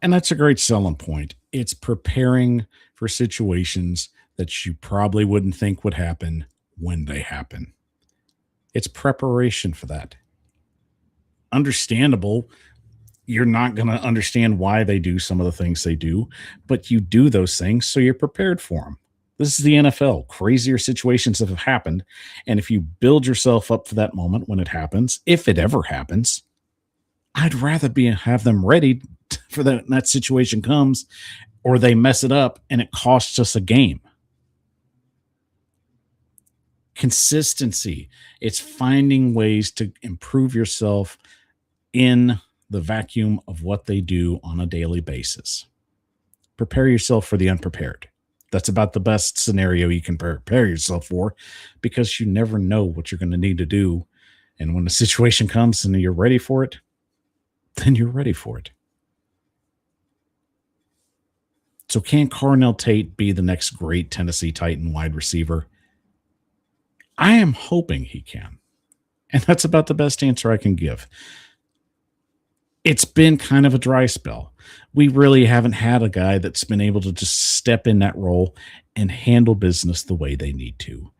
And that's a great selling point. It's preparing for situations that you probably wouldn't think would happen when they happen. It's preparation for that. Understandable. You're not going to understand why they do some of the things they do, but you do those things so you're prepared for them. This is the NFL. Crazier situations have happened. And if you build yourself up for that moment when it happens, if it ever happens, I'd rather have them ready for that situation comes, or they mess it up and it costs us a game. Consistency. It's finding ways to improve yourself in the vacuum of what they do on a daily basis. Prepare yourself for the unprepared. That's about the best scenario you can prepare yourself for, because you never know what you're going to need to do. And when the situation comes and you're ready for it, then you're ready for it. So can CARNELL Tate be the next great Tennessee Titan wide receiver? I am hoping he can. And that's about the best answer I can give. It's been kind of a dry spell. We really haven't had a guy that's been able to just step in that role and handle business the way they need to.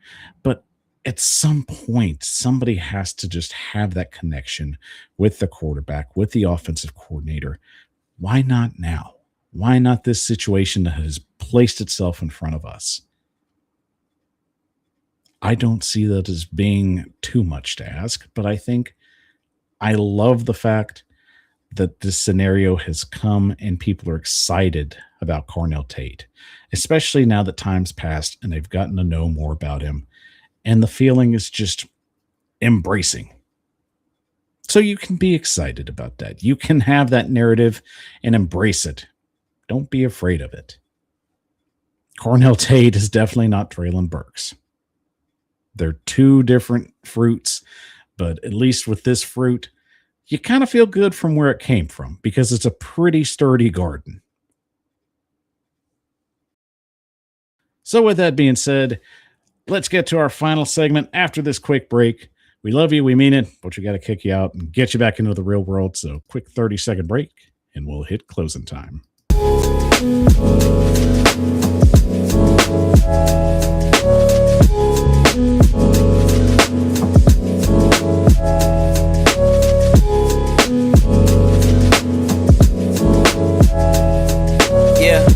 But at some point, somebody has to just have that connection with the quarterback, with the offensive coordinator. Why not now? Why not this situation that has placed itself in front of us? I don't see that as being too much to ask, but I love the fact that this scenario has come and people are excited about CARNELL Tate, especially now that time's passed and they've gotten to know more about him. And the feeling is just embracing. So you can be excited about that. You can have that narrative and embrace it. Don't be afraid of it. CARNELL Tate is definitely not Traylon Burks. They're two different fruits, but at least with this fruit, you kind of feel good from where it came from because it's a pretty sturdy garden. So with that being said, let's get to our final segment after this quick break. We love you. We mean it, but we got to kick you out and get you back into the real world. So, quick 30-second break, and we'll hit closing time. Yeah.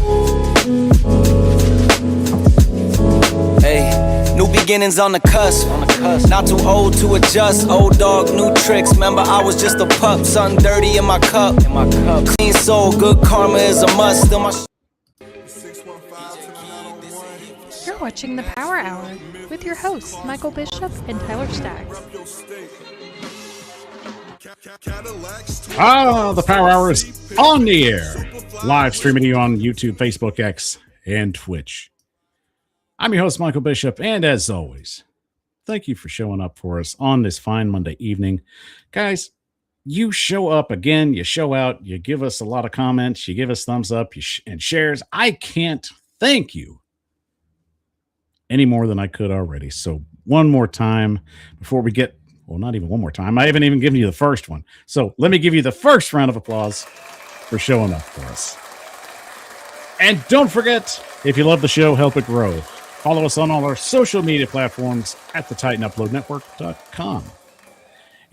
Hey, new beginnings on the cusp. Not too old to adjust. Old dog, new tricks. Remember, I was just a pup. Something dirty in my cup. Clean soul, good karma is a must. Still my. You're watching the Power Hour with your hosts, Michael Bishop and Tyler Staggs. The Power Hour is on the air. Live streaming you on YouTube, Facebook, X, and Twitch. I'm your host, Michael Bishop, and as always, thank you for showing up for us on this fine Monday evening. Guys, you show up again, you show out, you give us a lot of comments, you give us thumbs up and shares. I can't thank you any more than I could already. So one more time before we get, well, not even one more time. I haven't even given you the first one. So let me give you the first round of applause for showing up for us. And don't forget, if you love the show, help it grow. Follow us on all our social media platforms at the TitanUploadNetwork.com.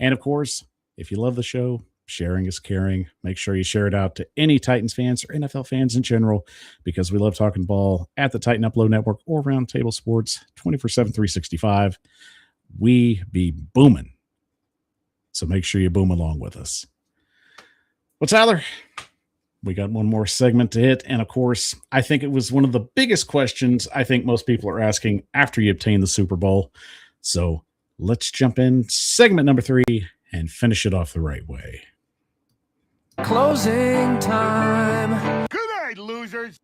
And of course, if you love the show, sharing is caring. Make sure you share it out to any Titans fans or NFL fans in general, because we love talking ball at the Titan Upload Network or Roundtable Sports 24/7, 365. We be booming. So make sure you boom along with us. Well, Tyler, we got one more segment to hit. And of course, I think it was one of the biggest questions I think most people are asking after you obtain the Super Bowl. So let's jump in segment number 3 and finish it off the right way. Closing time. Good night, losers.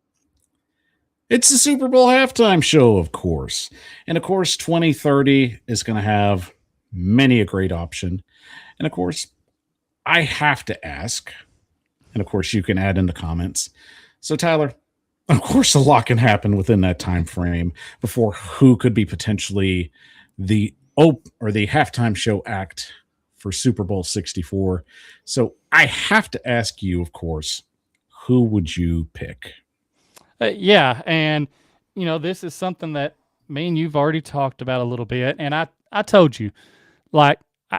It's the Super Bowl halftime show, of course. And of course, 2030 is going to have many a great option. And of course, I have to ask, and of course, you can add in the comments. So, Tyler, of course, a lot can happen within that time frame before who could be potentially the halftime show act for Super Bowl 64. So I have to ask you, of course, who would you pick? Yeah, and this is something that me and you've already talked about a little bit, and I told you, like,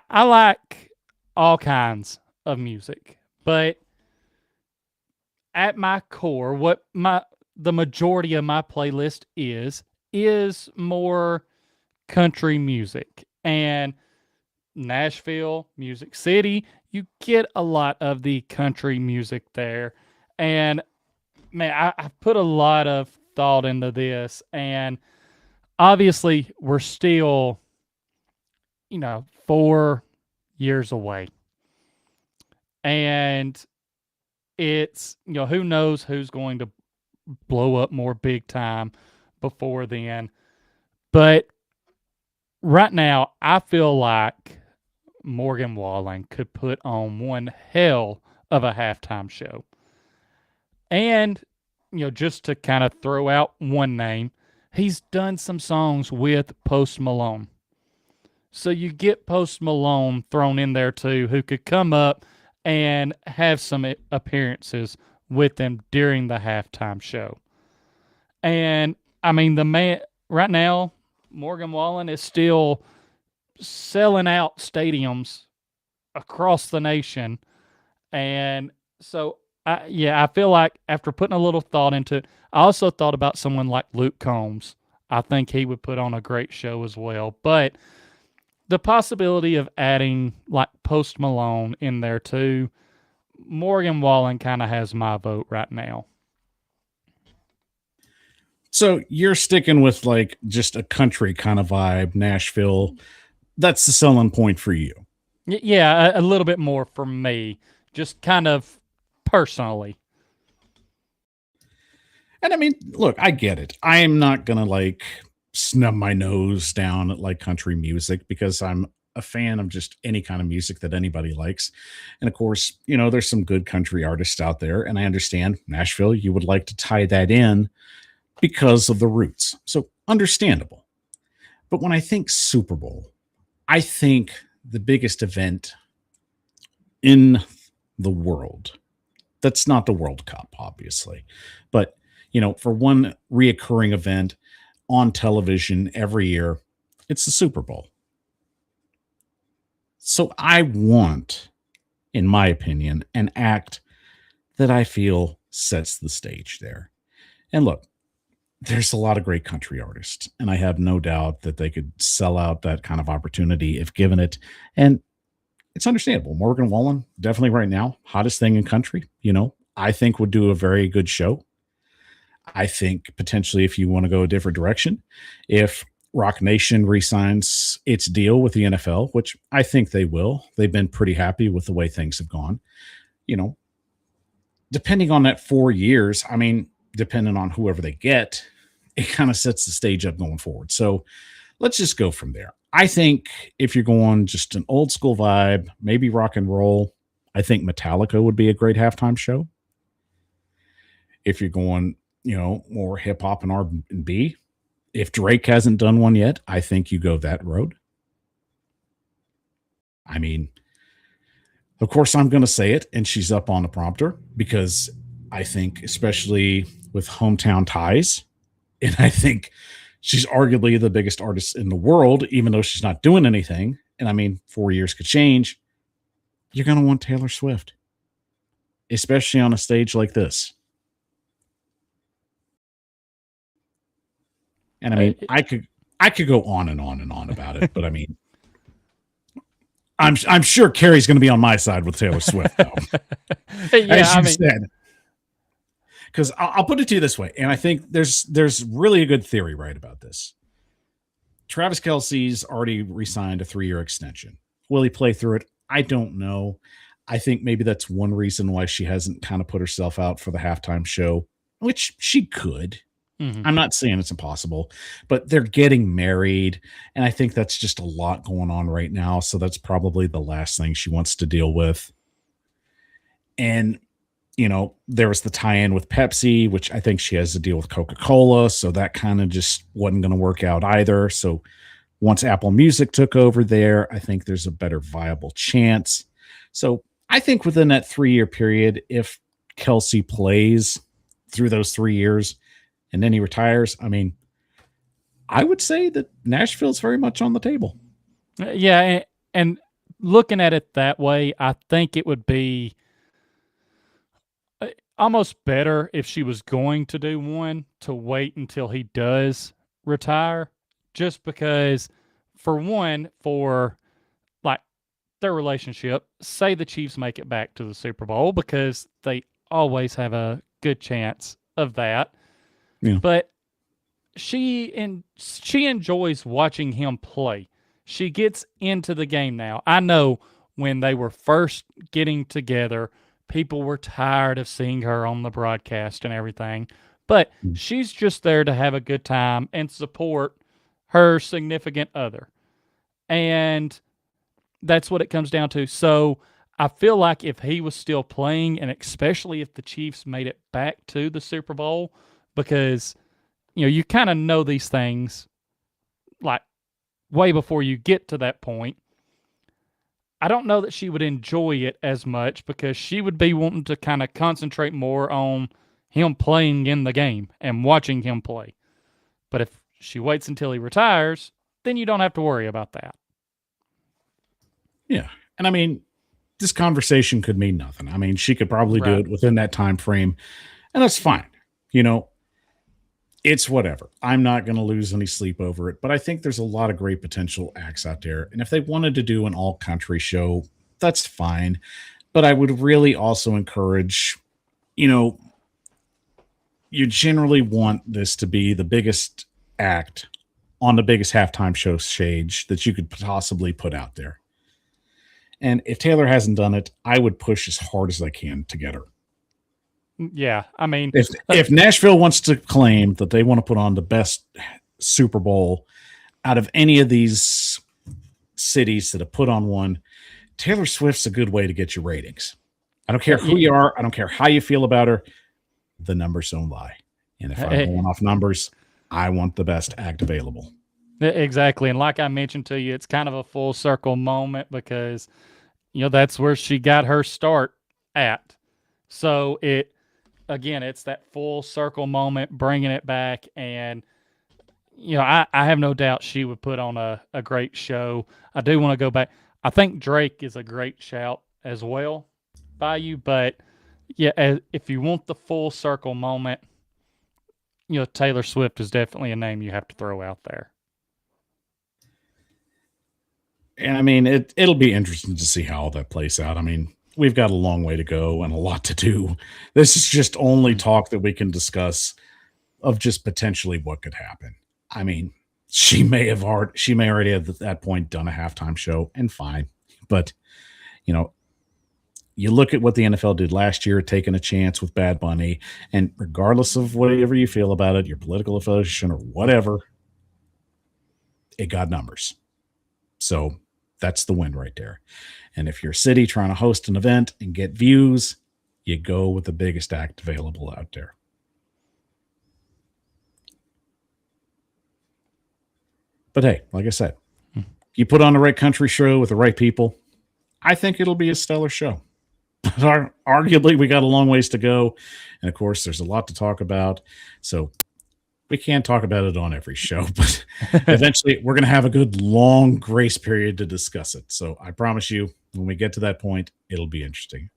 I like all kinds of music, but at my core, what the majority of my playlist is more country music. And Nashville, Music City, you get a lot of the country music there. And man, I put a lot of thought into this, and obviously we're still, 4 years away. And it's, who knows who's going to blow up more big time before then. But right now, I feel like Morgan Wallen could put on one hell of a halftime show. And, just to kind of throw out one name, he's done some songs with Post Malone. So you get Post Malone thrown in there too, who could come up and have some appearances with them during the halftime show. And I mean, the man right now, Morgan Wallen is still selling out stadiums across the nation. And so, I feel like after putting a little thought into it, I also thought about someone like Luke Combs. I think he would put on a great show as well. But the possibility of adding like Post Malone in there too, Morgan Wallen kind of has my vote right now. So you're sticking with like just a country kind of vibe, Nashville. That's the selling point for you. Yeah, a little bit more for me, just kind of personally. And I mean, look, I get it. I am not going to like snub my nose down at like country music because I'm a fan of just any kind of music that anybody likes. And of course, there's some good country artists out there. And I understand Nashville, you would like to tie that in because of the roots. So understandable. But when I think Super Bowl, I think the biggest event in the world, that's not the World Cup, obviously, but for one reoccurring event on television every year, it's the Super Bowl. So I want, in my opinion, an act that I feel sets the stage there. And look, there's a lot of great country artists, and I have no doubt that they could sell out that kind of opportunity if given it. And it's understandable. Morgan Wallen, definitely right now, hottest thing in country, I think would do a very good show. I think potentially if you want to go a different direction, if Rock Nation resigns its deal with the NFL, which I think they will, they've been pretty happy with the way things have gone, depending on that 4 years, depending on whoever they get, it kind of sets the stage up going forward. So let's just go from there. I think if you're going just an old school vibe, maybe rock and roll, I think Metallica would be a great halftime show. If you're going, more hip hop and R&B, if Drake hasn't done one yet, I think you go that road. Of course, I'm going to say it, and she's up on the prompter because I think, especially with hometown ties, and I think she's arguably the biggest artist in the world, even though she's not doing anything. And 4 years could change. You're going to want Taylor Swift, especially on a stage like this. And I could go on and on and on about it, but I'm sure Carrie's going to be on my side with Taylor Swift, though. As you said. Because I'll put it to you this way, and I think there's really a good theory right about this. Travis Kelce's already re-signed a 3-year extension. Will he play through it? I don't know. I think maybe that's one reason why she hasn't kind of put herself out for the halftime show, which she could. Mm-hmm. I'm not saying it's impossible, but they're getting married, and I think that's just a lot going on right now, so that's probably the last thing she wants to deal with. And there was the tie-in with Pepsi, which I think she has a deal with Coca-Cola. So that kind of just wasn't going to work out either. So once Apple Music took over there, I think there's a better viable chance. So I think within that 3-year period, if Kelce plays through those 3 years and then he retires, I would say that Nashville's very much on the table. Yeah. And looking at it that way, I think it would be almost better if she was going to do one to wait until he does retire, just because for their relationship, say the Chiefs make it back to the Super Bowl, because they always have a good chance of that. Yeah. But she enjoys watching him play. She gets into the game now. I know when they were first getting together, people were tired of seeing her on the broadcast and everything, but she's just there to have a good time and support her significant other. And that's what it comes down to. So I feel like if he was still playing, and especially if the Chiefs made it back to the Super Bowl, because, you kind of know these things like way before you get to that point, I don't know that she would enjoy it as much, because she would be wanting to kind of concentrate more on him playing in the game and watching him play. But if she waits until he retires, then you don't have to worry about that. Yeah. And this conversation could mean nothing. She could probably do it within that time frame, and that's fine. It's whatever. I'm not going to lose any sleep over it, but I think there's a lot of great potential acts out there. And if they wanted to do an all country show, that's fine. But I would really also encourage, you generally want this to be the biggest act on the biggest halftime show stage that you could possibly put out there. And if Taylor hasn't done it, I would push as hard as I can to get her. Yeah, if Nashville wants to claim that they want to put on the best Super Bowl out of any of these cities that have put on one, Taylor Swift's a good way to get your ratings. I don't care who you are. I don't care how you feel about her. The numbers don't lie. And if I'm going off numbers, I want the best act available. Exactly. And like I mentioned to you, it's kind of a full circle moment because, that's where she got her start at. So it's that full circle moment, bringing it back. And, I have no doubt she would put on a great show. I do want to go back. I think Drake is a great shout as well by you. But yeah, if you want the full circle moment, Taylor Swift is definitely a name you have to throw out there. And I mean, it'll be interesting to see how all that plays out. I mean, we've got a long way to go and a lot to do. This is just only talk that we can discuss of just potentially what could happen. I mean, she may already at that point done a halftime show, and fine. But you look at what the NFL did last year, taking a chance with Bad Bunny, and regardless of whatever you feel about it, your political affiliation or whatever, it got numbers. So that's the win right there. And if you're a city trying to host an event and get views, you go with the biggest act available out there. But hey, like I said, you put on the right country show with the right people, I think it'll be a stellar show. But arguably, we got a long ways to go. And of course, there's a lot to talk about. So we can't talk about it on every show, but eventually we're going to have a good long grace period to discuss it. So I promise you, when we get to that point, it'll be interesting.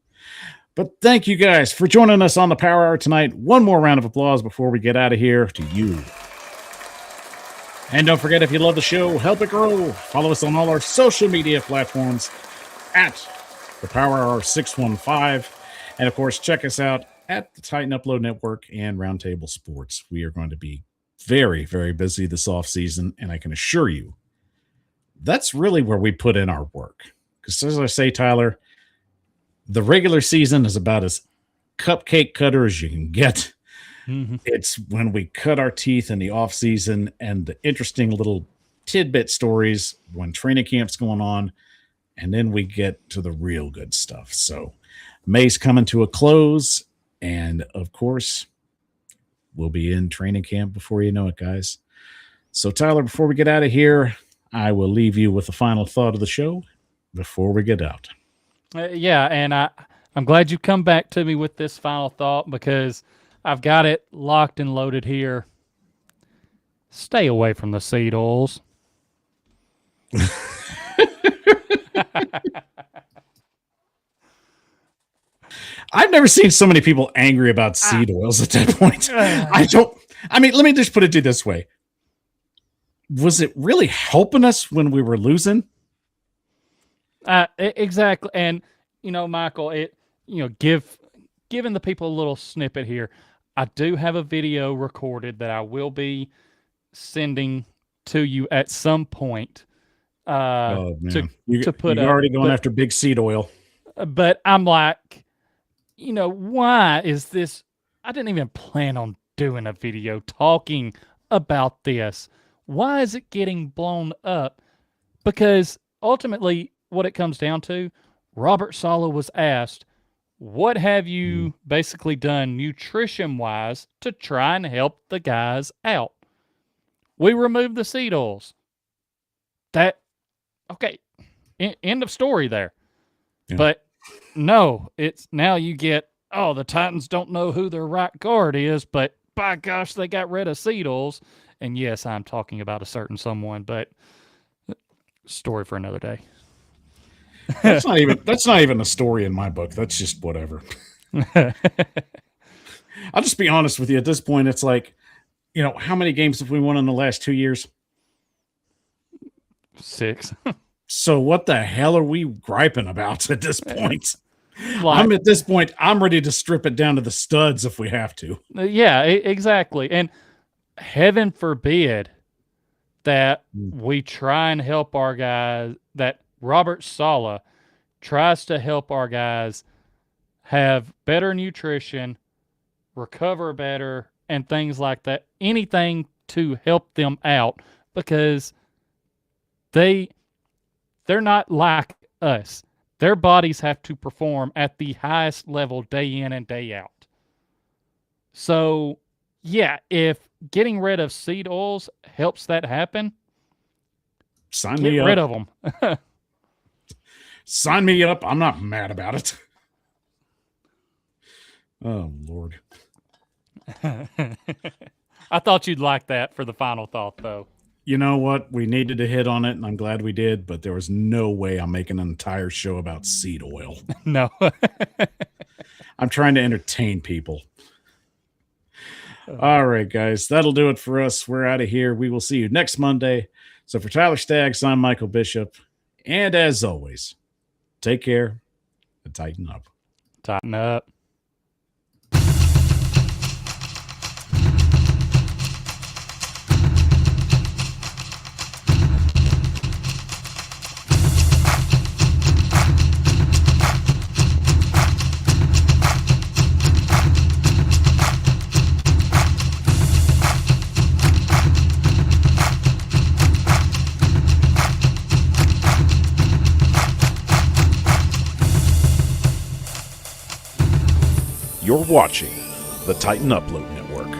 But thank you guys for joining us on the Power Hour tonight. One more round of applause before we get out of here to you. And don't forget, if you love the show, help it grow. Follow us on all our social media platforms at the Power Hour 615. And of course, check us out at the Titan Upload Network and Roundtable Sports. We are going to be very, very busy this off season, and I can assure you that's really where we put in our work. Because as I say, Tyler, the regular season is about as cupcake cutter as you can get. Mm-hmm. It's when we cut our teeth in the off season and the interesting little tidbit stories when training camp's going on, and then we get to the real good stuff. So May's coming to a close. And, of course, we'll be in training camp before you know it, guys. So, Tyler, before we get out of here, I will leave you with the final thought of the show before we get out. And I'm glad you come back to me with this final thought because I've got it locked and loaded here. Stay away from the seed oils. I've never seen so many people angry about seed oils at that point. Let me just put it to you this way. Was it really helping us when we were losing? Exactly. And, Michael, giving the people a little snippet here. I do have a video recorded that I will be sending to you at some point. To put you're already going after big seed oil. But I'm like, why is this? I didn't even plan on doing a video talking about this. Why is it getting blown up? Because ultimately, what it comes down to, Robert Saleh was asked, what have you basically done nutrition-wise to try and help the guys out? We removed the seed oils. Okay, end of story there. Yeah. But no, it's now you get, the Titans don't know who their right guard is, but by gosh, they got rid of seed oils. And yes, I'm talking about a certain someone, but story for another day. That's not even a story in my book. That's just whatever. I'll just be honest with you. At this point, it's like, how many games have we won in the last 2 years? 6. So what the hell are we griping about at this point? I'm ready to strip it down to the studs if we have to. Yeah, exactly. And heaven forbid that we try and help our guys, that Robert Saleh tries to help our guys have better nutrition, recover better, and things like that. Anything to help them out because they're not like us. Their bodies have to perform at the highest level day in and day out. So, yeah, if getting rid of seed oils helps that happen, Sign Get me rid up. of them. Sign me up. I'm not mad about it. Oh, Lord. I thought you'd like that for the final thought, though. You know what? We needed to hit on it, and I'm glad we did, but there was no way I'm making an entire show about seed oil. No. I'm trying to entertain people. All right, guys. That'll do it for us. We're out of here. We will see you next Monday. So for Tyler Staggs, I'm Michael Bishop. And as always, take care and tighten up. Tighten up. You're watching the Titan Upload Network.